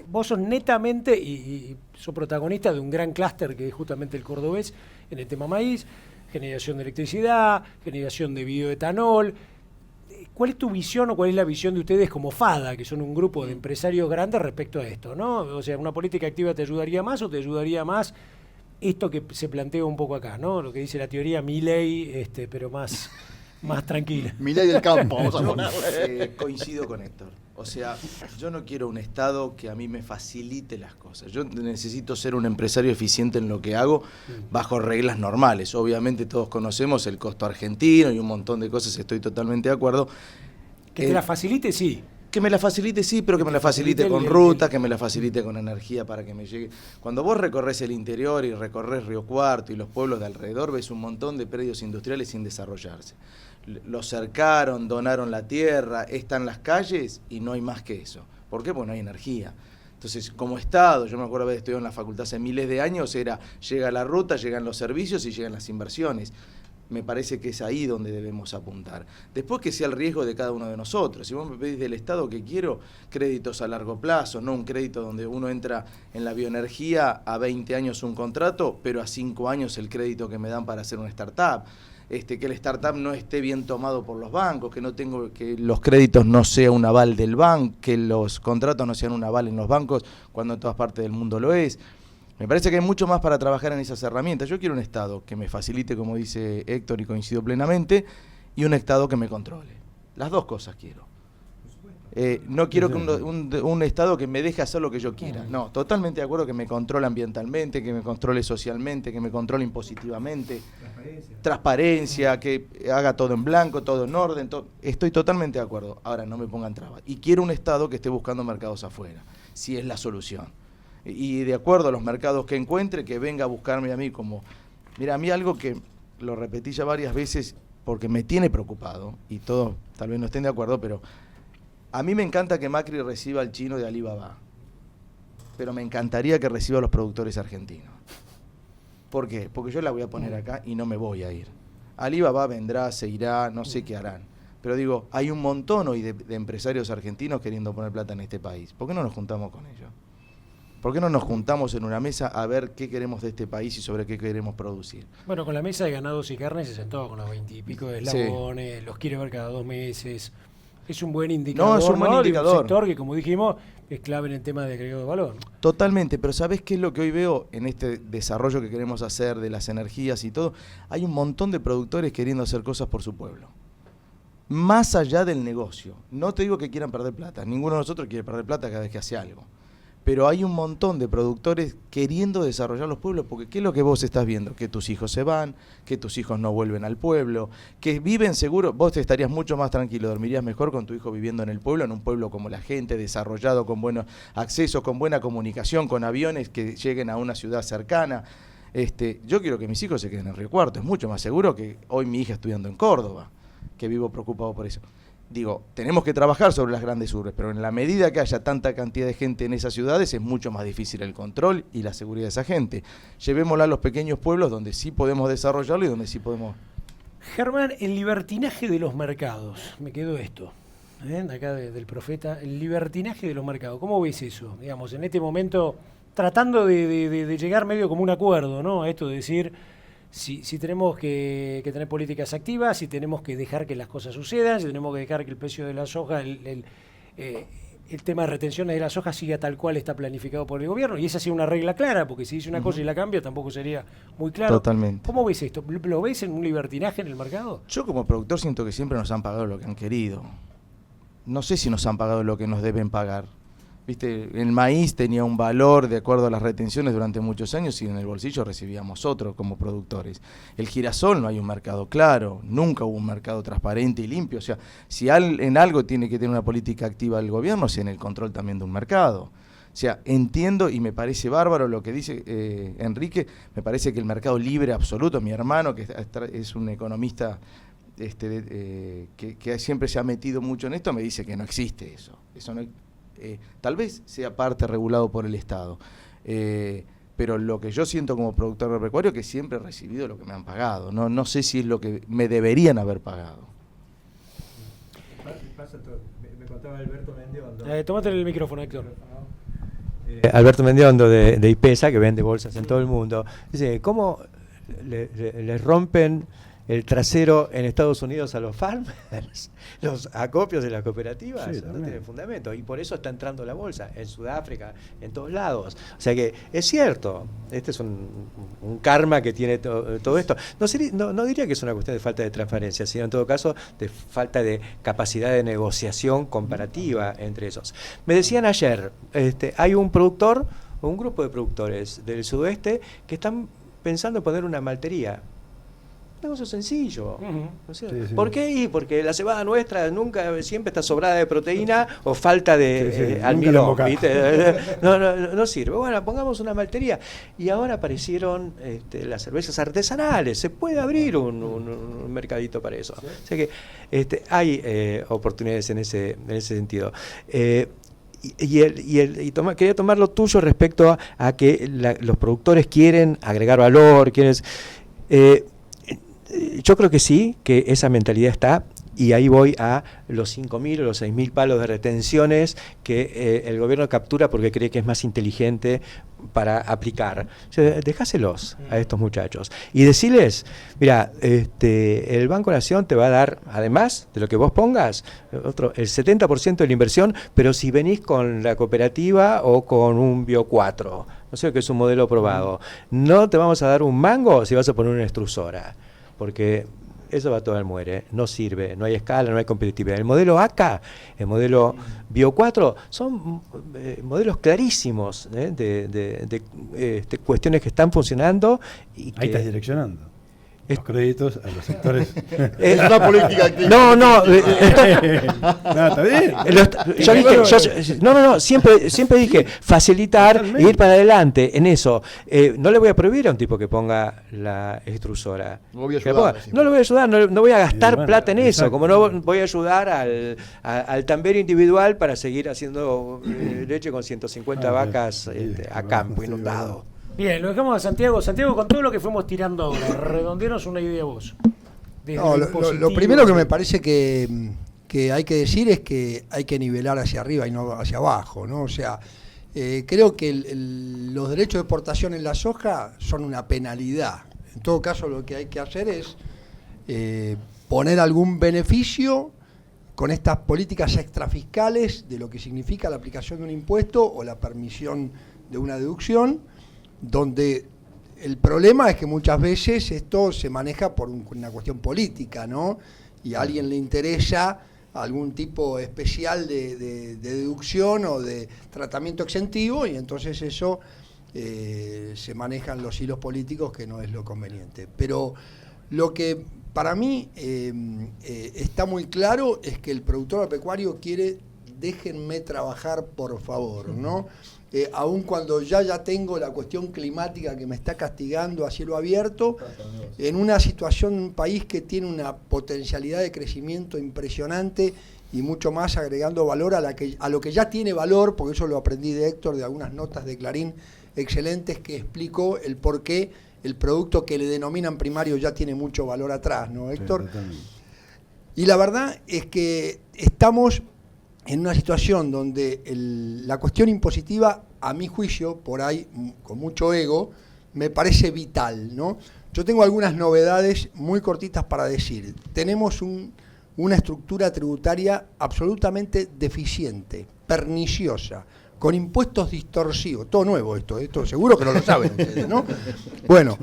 Vos sos netamente y sos protagonista de un gran clúster que es justamente el cordobés en el tema maíz, generación de electricidad, generación de bioetanol. ¿Cuál es tu visión o cuál es la visión de ustedes como FADA, que son un grupo de empresarios grandes respecto a esto, ¿no? O sea, ¿una política activa te ayudaría más o te ayudaría más esto que se plantea un poco acá, ¿no? Lo que dice la teoría Milei, pero más tranquila. Milei del campo, vamos a ponerle. Coincido con Héctor. O sea, yo no quiero un Estado que a mí me facilite las cosas. Yo necesito ser un empresario eficiente en lo que hago bajo reglas normales. Obviamente todos conocemos el costo argentino y un montón de cosas, estoy totalmente de acuerdo. Que te la facilite, sí. Que me la facilite, sí, pero que me la facilite con ruta, que me la facilite con energía para que me llegue. Cuando vos recorres el interior y recorres Río Cuarto y los pueblos de alrededor, ves un montón de predios industriales sin desarrollarse. Los cercaron, donaron la tierra, están las calles y no hay más que eso. ¿Por qué? Porque no hay energía. Entonces, como Estado, yo me acuerdo haber estudiado en la facultad hace miles de años, llega la ruta, llegan los servicios y llegan las inversiones. Me parece que es ahí donde debemos apuntar. Después que sea el riesgo de cada uno de nosotros. Si vos me pedís del Estado que quiero, créditos a largo plazo, no un crédito donde uno entra en la bioenergía, a 20 años un contrato, pero a 5 años el crédito que me dan para hacer una startup. Que el startup no esté bien tomado por los bancos, que los créditos no sean un aval del banco, que los contratos no sean un aval en los bancos, cuando en todas partes del mundo lo es. Me parece que hay mucho más para trabajar en esas herramientas. Yo quiero un Estado que me facilite, como dice Héctor, y coincido plenamente, y un Estado que me controle. Las dos cosas quiero. No quiero que un Estado que me deje hacer lo que yo quiera. No, totalmente de acuerdo que me controle ambientalmente, que me controle socialmente, que me controle impositivamente. Transparencia, que haga todo en blanco, todo en orden. Estoy totalmente de acuerdo. Ahora, no me pongan trabas. Y quiero un Estado que esté buscando mercados afuera, si es la solución. Y de acuerdo a los mercados que encuentre, que venga a buscarme a mí como... Mira, a mí algo que lo repetí ya varias veces porque me tiene preocupado, y todos tal vez no estén de acuerdo, pero A mí me encanta que Macri reciba al chino de Alibaba, pero me encantaría que reciba a los productores argentinos. ¿Por qué? Porque yo la voy a poner acá y no me voy a ir. Alibaba vendrá, se irá, no sé qué harán. Pero digo, hay un montón hoy de empresarios argentinos queriendo poner plata en este país. ¿Por qué no nos juntamos con ellos? ¿Por qué no nos juntamos en una mesa a ver qué queremos de este país y sobre qué queremos producir? Bueno, con la mesa de ganados y carnes se sentó con los 20 y pico de eslabones, sí. Los quiere ver cada 2 meses. Es un buen indicador. No, es un buen indicador. De un sector que, como dijimos, es clave en el tema de agregado de valor. Totalmente, pero ¿sabés qué es lo que hoy veo en este desarrollo que queremos hacer de las energías y todo? Hay un montón de productores queriendo hacer cosas por su pueblo. Más allá del negocio. No te digo que quieran perder plata. Ninguno de nosotros quiere perder plata cada vez que hace algo. Pero hay un montón de productores queriendo desarrollar los pueblos, porque ¿qué es lo que vos estás viendo? Que tus hijos se van, que tus hijos no vuelven al pueblo, que viven seguro, vos te estarías mucho más tranquilo, dormirías mejor con tu hijo viviendo en el pueblo, en un pueblo como la gente, desarrollado, con buenos accesos, con buena comunicación, con aviones que lleguen a una ciudad cercana. Yo quiero que mis hijos se queden en Río Cuarto, es mucho más seguro que hoy mi hija estudiando en Córdoba, que vivo preocupado por eso. Digo, tenemos que trabajar sobre las grandes urbes, pero en la medida que haya tanta cantidad de gente en esas ciudades es mucho más difícil el control y la seguridad de esa gente. Llevémosla a los pequeños pueblos donde sí podemos desarrollarlo y donde sí podemos... Germán, el libertinaje de los mercados, me quedó esto, acá del profeta, el libertinaje de los mercados, ¿cómo ves eso? Digamos, en este momento, tratando de llegar medio como un acuerdo, ¿no? Esto de decir... Si tenemos que tener políticas activas, si tenemos que dejar que las cosas sucedan, si tenemos que dejar que el precio de la soja, el tema de retenciones de la soja siga tal cual está planificado por el gobierno, y esa sí una regla clara, porque si dice una cosa y la cambia tampoco sería muy claro. Totalmente. ¿Cómo ves esto? ¿Lo ves en un libertinaje en el mercado? Yo como productor siento que siempre nos han pagado lo que han querido. No sé si nos han pagado lo que nos deben pagar. Viste, el maíz tenía un valor de acuerdo a las retenciones durante muchos años y en el bolsillo recibíamos otro como productores. El girasol no hay un mercado claro, nunca hubo un mercado transparente y limpio. O sea, si en algo tiene que tener una política activa el gobierno, es en el control también de un mercado. O sea, entiendo y me parece bárbaro lo que dice Enrique, me parece que el mercado libre absoluto, mi hermano que es un economista que siempre se ha metido mucho en esto, me dice que no existe eso. Eso no tal vez sea parte regulado por el Estado, pero lo que yo siento como productor agropecuario es que siempre he recibido lo que me han pagado. No sé si es lo que me deberían haber pagado. Me contaba Alberto Mendiondo. Tómate el micrófono, Héctor. Alberto Mendiondo de IPESA, que vende bolsas en todo el mundo, dice, ¿cómo le rompen el trasero en Estados Unidos a los farmers, los acopios de las cooperativas? Sí, no tiene fundamento, y por eso está entrando la bolsa en Sudáfrica, en todos lados. O sea que es cierto, este es un karma que tiene todo esto. No diría que es una cuestión de falta de transparencia, sino en todo caso de falta de capacidad de negociación comparativa entre esos. Me decían ayer, hay un productor o un grupo de productores del sudoeste que están pensando en poner una maltería. Un negocio sencillo. O sea, sí. ¿Por qué? Porque la cebada nuestra siempre está sobrada de proteína o falta de almidón. No sirve. Bueno, pongamos una maltería. Y ahora aparecieron las cervezas artesanales. Se puede abrir un mercadito para eso. ¿Sí? O sea que hay oportunidades en ese sentido. Quería tomar lo tuyo respecto a que los productores quieren agregar valor, yo creo que sí, que esa mentalidad está, y ahí voy a los 5.000 o los 6.000 palos de retenciones que el gobierno captura porque cree que es más inteligente para aplicar. O sea, dejáselos a estos muchachos y decirles, mira, el Banco Nación te va a dar, además de lo que vos pongas, el 70% de la inversión, pero si venís con la cooperativa o con un Bio 4, no sé, que es un modelo probado, no te vamos a dar un mango si vas a poner una extrusora, porque eso va todo al muere, no sirve, no hay escala, no hay competitividad. El modelo ACA, el modelo Bio 4, son modelos clarísimos de cuestiones que están funcionando. Y ahí estás direccionando. los créditos a los sectores. Es una política activa. No, No, está bien. Yo dije, no, siempre dije facilitar Totalmente. e ir para adelante en eso. No le voy a prohibir a un tipo que ponga la extrusora. No lo voy a Que ayudar, ponga- decimos. no lo voy a ayudar, no voy a gastar bueno, plata en eso, exacto. como no voy a ayudar al tambero individual para seguir haciendo leche con 150 vacas a campo, inundado. Bien, lo dejamos a Santiago. Santiago, con todo lo que fuimos tirando ahora, redondeanos una idea vos. Desde No, lo lo positivo. primero que me parece que hay que decir es que hay que nivelar hacia arriba y no hacia abajo, ¿no? O sea, creo que los derechos de exportación en la soja son una penalidad. En todo caso, lo que hay que hacer es poner algún beneficio con estas políticas extrafiscales de lo que significa la aplicación de un impuesto o la permisión de una deducción, donde el problema es que muchas veces esto se maneja por una cuestión política, ¿no? Y a alguien le interesa algún tipo especial de deducción o de tratamiento exentivo, y entonces eso se manejan los hilos políticos, que no es lo conveniente. Pero lo que para mí está muy claro es que el productor agropecuario quiere: déjenme trabajar, por favor, ¿no? Aun cuando ya tengo la cuestión climática que me está castigando a cielo abierto, en una situación, un país que tiene una potencialidad de crecimiento impresionante y mucho más, agregando valor a lo que ya tiene valor, porque eso lo aprendí de Héctor, de algunas notas de Clarín excelentes que explicó el por qué el producto que le denominan primario ya tiene mucho valor atrás, ¿no, Héctor? Sí, Y la verdad es que estamos en una situación donde la cuestión impositiva, a mi juicio, por ahí, con mucho ego, me parece vital, ¿no? Yo tengo algunas novedades muy cortitas para decir. Tenemos una estructura tributaria absolutamente deficiente, perniciosa, con impuestos distorsivos. Todo nuevo esto seguro que no lo saben ustedes, ¿no? Bueno,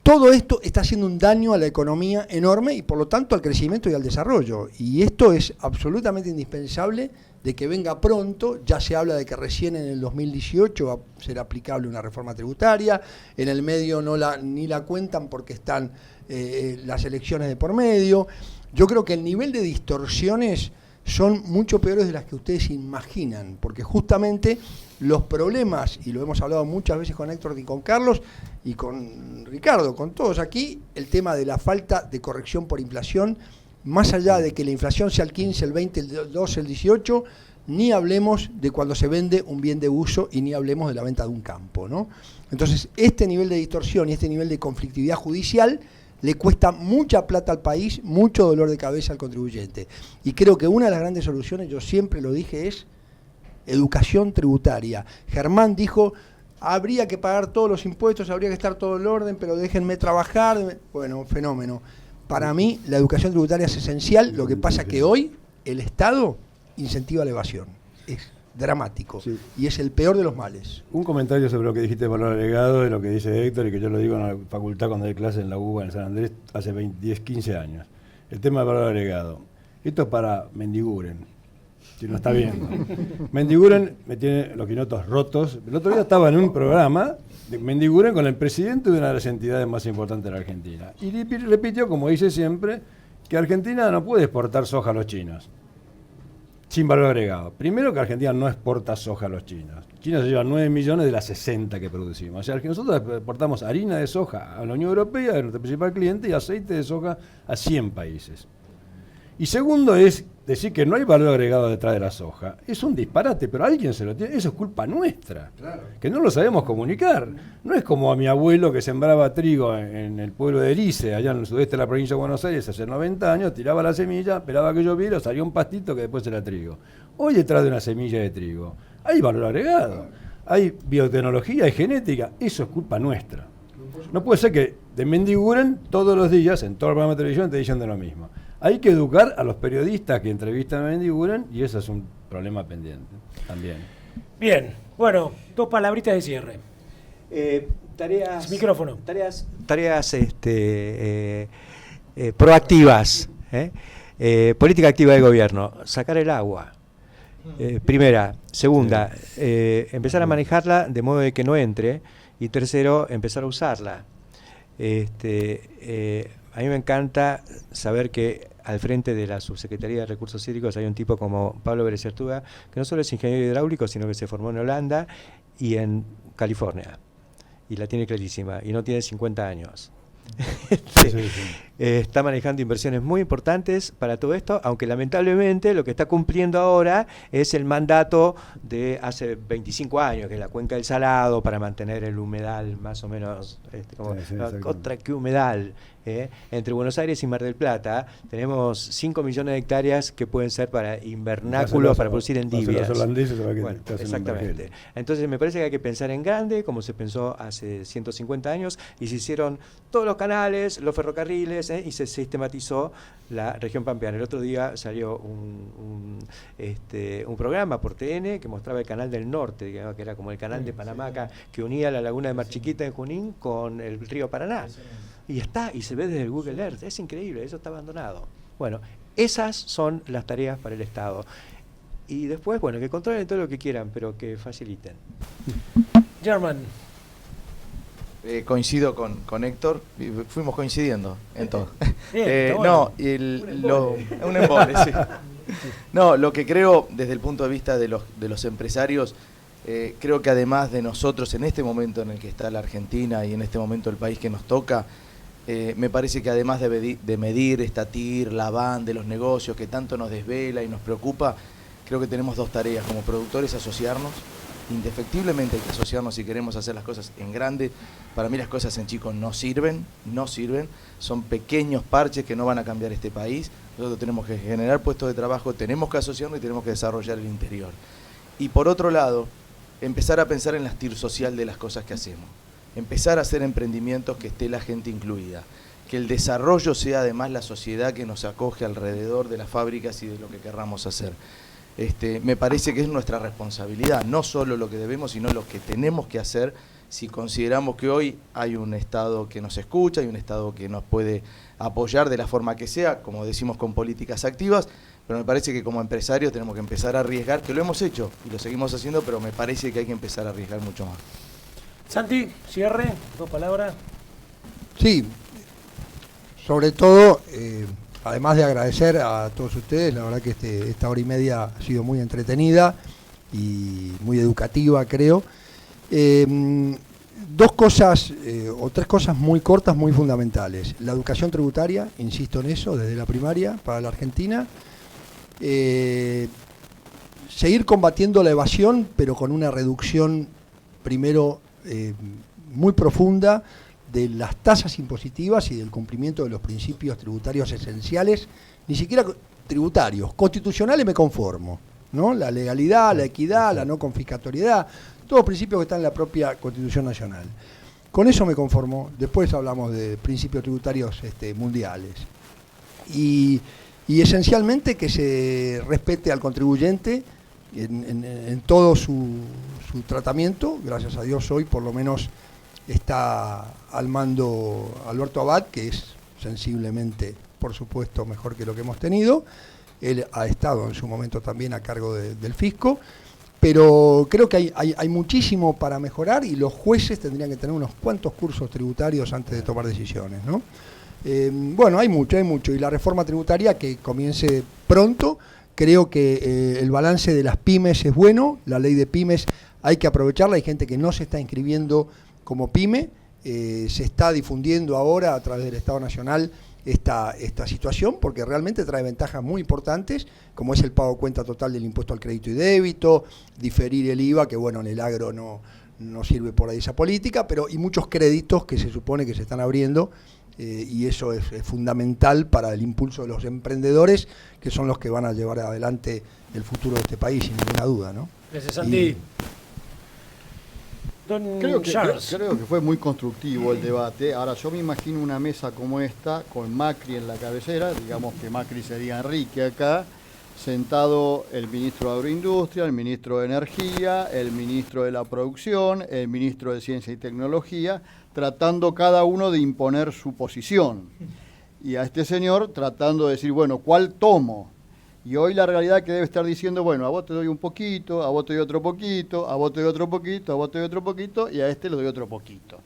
todo esto está haciendo un daño a la economía enorme y por lo tanto al crecimiento y al desarrollo. Y esto es absolutamente indispensable de que venga pronto. Ya se habla de que recién en el 2018 va a ser aplicable una reforma tributaria. En el medio ni la cuentan porque están las elecciones de por medio. Yo creo que el nivel de distorsiones son mucho peores de las que ustedes imaginan, porque justamente los problemas, y lo hemos hablado muchas veces con Héctor y con Carlos y con Ricardo, con todos aquí, el tema de la falta de corrección por inflación, más allá de que la inflación sea el 15, el 20, el 12, el 18, ni hablemos de cuando se vende un bien de uso y ni hablemos de la venta de un campo, ¿no? Entonces, este nivel de distorsión y este nivel de conflictividad judicial le cuesta mucha plata al país, mucho dolor de cabeza al contribuyente. Y creo que una de las grandes soluciones, yo siempre lo dije, es educación tributaria. Germán dijo: habría que pagar todos los impuestos, habría que estar todo en orden, pero déjenme trabajar. Bueno, fenómeno. Para mí la educación tributaria es esencial, lo que pasa que hoy el Estado incentiva la evasión. Es dramático, Sí. y es el peor de los males. Un comentario sobre lo que dijiste de valor agregado, de lo que dice Héctor, y que yo lo digo en la facultad cuando doy clase en la UBA en San Andrés hace 10, 15 años. El tema del valor agregado. Esto es para Mendiguren, si no está viendo. Mendiguren me tiene los quinotos rotos. El otro día estaba en un programa de Mendiguren con el presidente de una de las entidades más importantes de la Argentina. Y repitió, como dice siempre, que Argentina no puede exportar soja a los chinos sin valor agregado. Primero, que Argentina no exporta soja a los chinos. China se lleva 9 millones de las 60 que producimos. O sea, que nosotros exportamos harina de soja a la Unión Europea, de nuestro principal cliente, y aceite de soja a 100 países. Y segundo es decir que no hay valor agregado detrás de la soja. Es un disparate, pero alguien se lo tiene. Eso es culpa nuestra, claro, que no lo sabemos comunicar. No es como a mi abuelo que sembraba trigo en el pueblo de Erice, allá en el sudeste de la provincia de Buenos Aires, hace 90 años, tiraba la semilla, esperaba que lloviera, salía un pastito que después era trigo. Hoy detrás de una semilla de trigo hay valor agregado, hay biotecnología, hay genética. Eso es culpa nuestra. No puede ser que de Mendiguren todos los días, en todo el programa de televisión, te dicen de lo mismo. Hay que educar a los periodistas que entrevistan a Mendiguren, y eso es un problema pendiente también. Bien, bueno, 2 palabritas de cierre. Tareas. Micrófono. Tareas proactivas. Política activa del gobierno. Sacar el agua. Primera. Segunda, empezar a manejarla de modo de que no entre. Y tercero, empezar a usarla. a mí me encanta saber que al frente de la Subsecretaría de Recursos Hídricos hay un tipo como Pablo Berecertuga, que no solo es ingeniero hidráulico, sino que se formó en Holanda y en California. Y la tiene clarísima, y no tiene 50 años. Está manejando inversiones muy importantes para todo esto, aunque lamentablemente lo que está cumpliendo ahora es el mandato de hace 25 años, que es la cuenca del Salado, para mantener el humedal más o menos, contra qué humedal. Entre Buenos Aires y Mar del Plata tenemos 5 millones de hectáreas que pueden ser para invernáculos, para producir endivias. Bueno, exactamente. Entonces me parece que hay que pensar en grande, como se pensó hace 150 años, y se hicieron todos los canales, los ferrocarriles, y se sistematizó la región pampeana. El otro día salió un programa por TN que mostraba el canal del norte, que era como el canal de Panamá, que unía la laguna de Mar Chiquita en Junín con el río Paraná. Y está, y se ve desde el Google Earth. Es increíble, eso está abandonado. Bueno, esas son las tareas para el Estado. Y después, bueno, que controlen todo lo que quieran, pero que faciliten. German. Coincido con Héctor, fuimos coincidiendo en todo. Bien, no, un embole, sí. No, lo que creo desde el punto de vista de los empresarios, creo que además de nosotros en este momento en el que está la Argentina y en este momento el país que nos toca, me parece que además de medir esta TIR, la van de los negocios que tanto nos desvela y nos preocupa, creo que tenemos dos tareas como productores: asociarnos. Indefectiblemente hay que asociarnos si queremos hacer las cosas en grande. Para mí las cosas en chico no sirven, son pequeños parches que no van a cambiar este país. Nosotros tenemos que generar puestos de trabajo, tenemos que asociarnos y tenemos que desarrollar el interior. Y por otro lado, empezar a pensar en la TIR social de las cosas que hacemos. Empezar a hacer emprendimientos que esté la gente incluida. Que el desarrollo sea además la sociedad que nos acoge alrededor de las fábricas y de lo que querramos hacer. Me parece que es nuestra responsabilidad, no solo lo que debemos, sino lo que tenemos que hacer si consideramos que hoy hay un Estado que nos escucha, hay un Estado que nos puede apoyar de la forma que sea, como decimos, con políticas activas, pero me parece que como empresarios tenemos que empezar a arriesgar, que lo hemos hecho y lo seguimos haciendo, pero me parece que hay que empezar a arriesgar mucho más. Santi, cierre, 2 palabras. Sí, sobre todo, además de agradecer a todos ustedes, la verdad que esta hora y media ha sido muy entretenida y muy educativa, creo. 2 cosas o 3 cosas muy cortas, muy fundamentales. La educación tributaria, insisto en eso, desde la primaria para la Argentina. Seguir combatiendo la evasión, pero con una reducción, primero, muy profunda de las tasas impositivas y del cumplimiento de los principios tributarios esenciales, ni siquiera tributarios, constitucionales me conformo, ¿no? La legalidad, la equidad, la no confiscatoriedad, todos principios que están en la propia Constitución Nacional. Con eso me conformo, después hablamos de principios tributarios mundiales. Y esencialmente que se respete al contribuyente en todo su tratamiento. Gracias a Dios hoy por lo menos está al mando Alberto Abad, que es sensiblemente, por supuesto, mejor que lo que hemos tenido. Él ha estado en su momento también a cargo del fisco, pero creo que hay muchísimo para mejorar y los jueces tendrían que tener unos cuantos cursos tributarios antes de tomar decisiones, ¿no? Bueno, hay mucho, y la reforma tributaria que comience pronto. Creo que el balance de las pymes es bueno, la ley de pymes hay que aprovecharla, hay gente que no se está inscribiendo como pyme, se está difundiendo ahora a través del Estado Nacional esta situación, porque realmente trae ventajas muy importantes, como es el pago cuenta total del impuesto al crédito y débito, diferir el IVA, que bueno, en el agro no sirve por ahí esa política, pero y muchos créditos que se supone que se están abriendo, y eso es fundamental para el impulso de los emprendedores, que son los que van a llevar adelante el futuro de este país, sin ninguna duda, ¿no? Gracias, Santi. Creo que fue muy constructivo el debate. Ahora, yo me imagino una mesa como esta, con Macri en la cabecera, digamos que Macri sería Enrique acá, sentado el ministro de Agroindustria, el ministro de Energía, el ministro de la Producción, el ministro de Ciencia y Tecnología, tratando cada uno de imponer su posición. Y a este señor tratando de decir, bueno, ¿cuál tomo? Y hoy la realidad que debe estar diciendo, bueno, a vos te doy un poquito, a vos te doy otro poquito, a vos te doy otro poquito, a vos te doy otro poquito, y a este le doy otro poquito.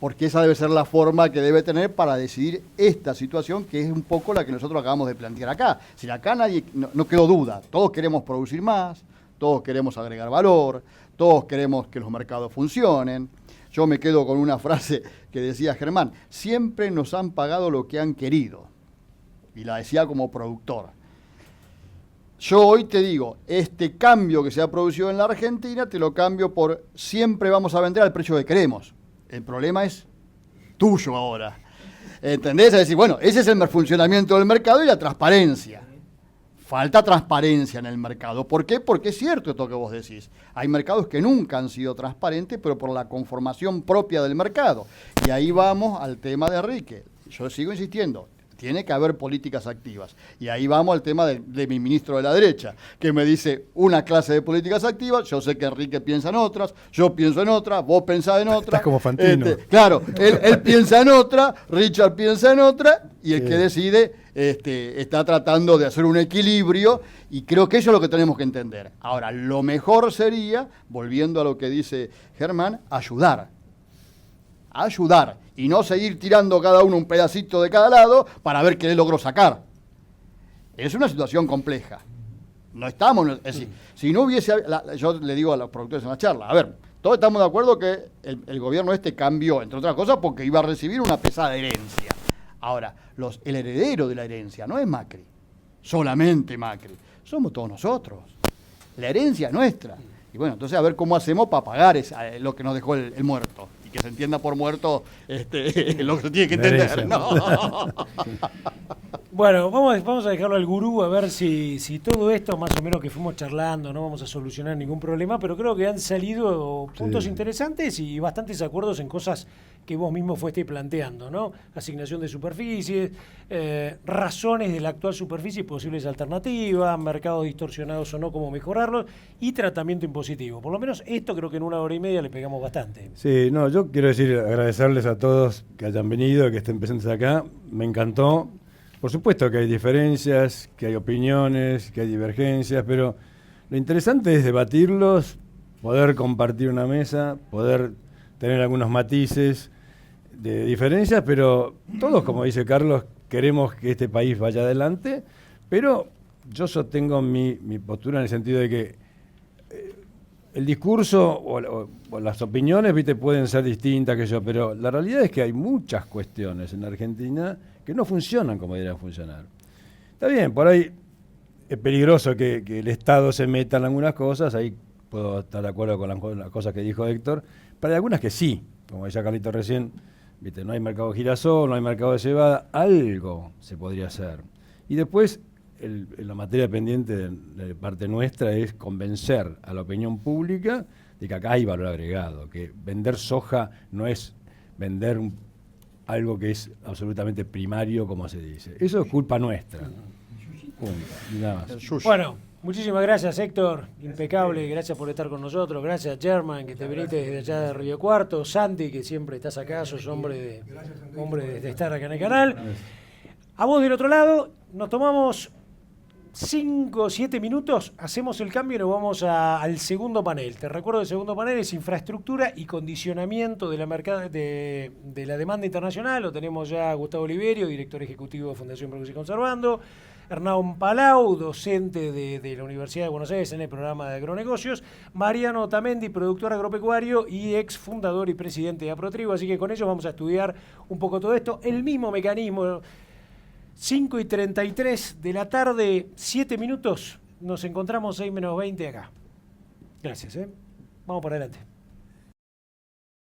porque esa debe ser la forma que debe tener para decidir esta situación, que es un poco la que nosotros acabamos de plantear acá. Si acá no quedó duda, todos queremos producir más, todos queremos agregar valor, todos queremos que los mercados funcionen. Yo me quedo con una frase que decía Germán: siempre nos han pagado lo que han querido. Y la decía como productor. Yo hoy te digo, este cambio que se ha producido en la Argentina, te lo cambio por siempre vamos a vender al precio que queremos. El problema es tuyo ahora. ¿Entendés? Es decir, bueno, ese es el funcionamiento del mercado y la transparencia. Falta transparencia en el mercado. ¿Por qué? Porque es cierto esto que vos decís. Hay mercados que nunca han sido transparentes, pero por la conformación propia del mercado. Y ahí vamos al tema de Enrique. Yo sigo insistiendo. Tiene que haber políticas activas. Y ahí vamos al tema de mi ministro de la derecha, que me dice una clase de políticas activas. Yo sé que Enrique piensa en otras, yo pienso en otras, vos pensás en otras. Estás como Fantino. Claro, él piensa en otra, Richard piensa en otra, y el que decide está tratando de hacer un equilibrio, y creo que eso es lo que tenemos que entender. Ahora, lo mejor sería, volviendo a lo que dice Germán, ayudar y no seguir tirando cada uno un pedacito de cada lado para ver qué le logró sacar. Es una situación compleja. No estamos, es decir, si no hubiese, yo le digo a los productores en la charla, a ver, todos estamos de acuerdo que el gobierno cambió, entre otras cosas, porque iba a recibir una pesada herencia. Ahora, el heredero de la herencia no es Macri, solamente Macri, somos todos nosotros. La herencia es nuestra. Y bueno, entonces a ver cómo hacemos para pagar lo que nos dejó el muerto. Y que se entienda por muerto lo que se tiene que entender. ¿No? Bueno, vamos a dejarlo al gurú a ver si todo esto, más o menos que fuimos charlando, no vamos a solucionar ningún problema, pero creo que han salido puntos interesantes y bastantes acuerdos en cosas que vos mismo fuiste planteando, ¿no? Asignación de superficies, razones de la actual superficie y posibles alternativas, mercados distorsionados o no, cómo mejorarlos, y tratamiento impositivo. Por lo menos esto creo que en 1 hora y media le pegamos bastante. Sí, no, yo quiero agradecerles a todos que hayan venido, que estén presentes acá. Me encantó. Por supuesto que hay diferencias, que hay opiniones, que hay divergencias, pero lo interesante es debatirlos, poder compartir una mesa, poder tener algunos matices de diferencias, pero todos, como dice Carlos, queremos que este país vaya adelante, pero yo sostengo mi postura en el sentido de que el discurso o las opiniones, viste, pueden ser distintas que yo, pero la realidad es que hay muchas cuestiones en Argentina que no funcionan como deberían funcionar. Está bien, por ahí es peligroso que el Estado se meta en algunas cosas, ahí puedo estar de acuerdo con las cosas que dijo Héctor, pero hay algunas que sí, como decía Carlito recién, viste, no hay mercado de girasol, no hay mercado de cebada, algo se podría hacer. Y después, la materia pendiente de parte nuestra es convencer a la opinión pública de que acá hay valor agregado, que vender soja no es vender algo que es absolutamente primario, como se dice. Eso es culpa nuestra. Punto. Y nada más. Bueno, muchísimas gracias, Héctor, impecable, gracias por estar con nosotros, gracias, Germán, que te viniste desde allá de Río Cuarto, Santi, que siempre estás acá, sos hombre de estar acá en el canal. A vos del otro lado, nos tomamos 5 o 7 minutos, hacemos el cambio y nos vamos al segundo panel. Te recuerdo, el segundo panel es infraestructura y condicionamiento de la demanda internacional. Lo tenemos ya Gustavo Oliverio, director ejecutivo de Fundación Producir y Conservando, Hernán Palau, docente de la Universidad de Buenos Aires en el programa de agronegocios, Mariano Otamendi, productor agropecuario y ex fundador y presidente de Aprotribu. Así que con ellos vamos a estudiar un poco todo esto. El mismo mecanismo, 5:33 de la tarde, 7 minutos, nos encontramos 6 menos 20 acá. Gracias, Vamos para adelante.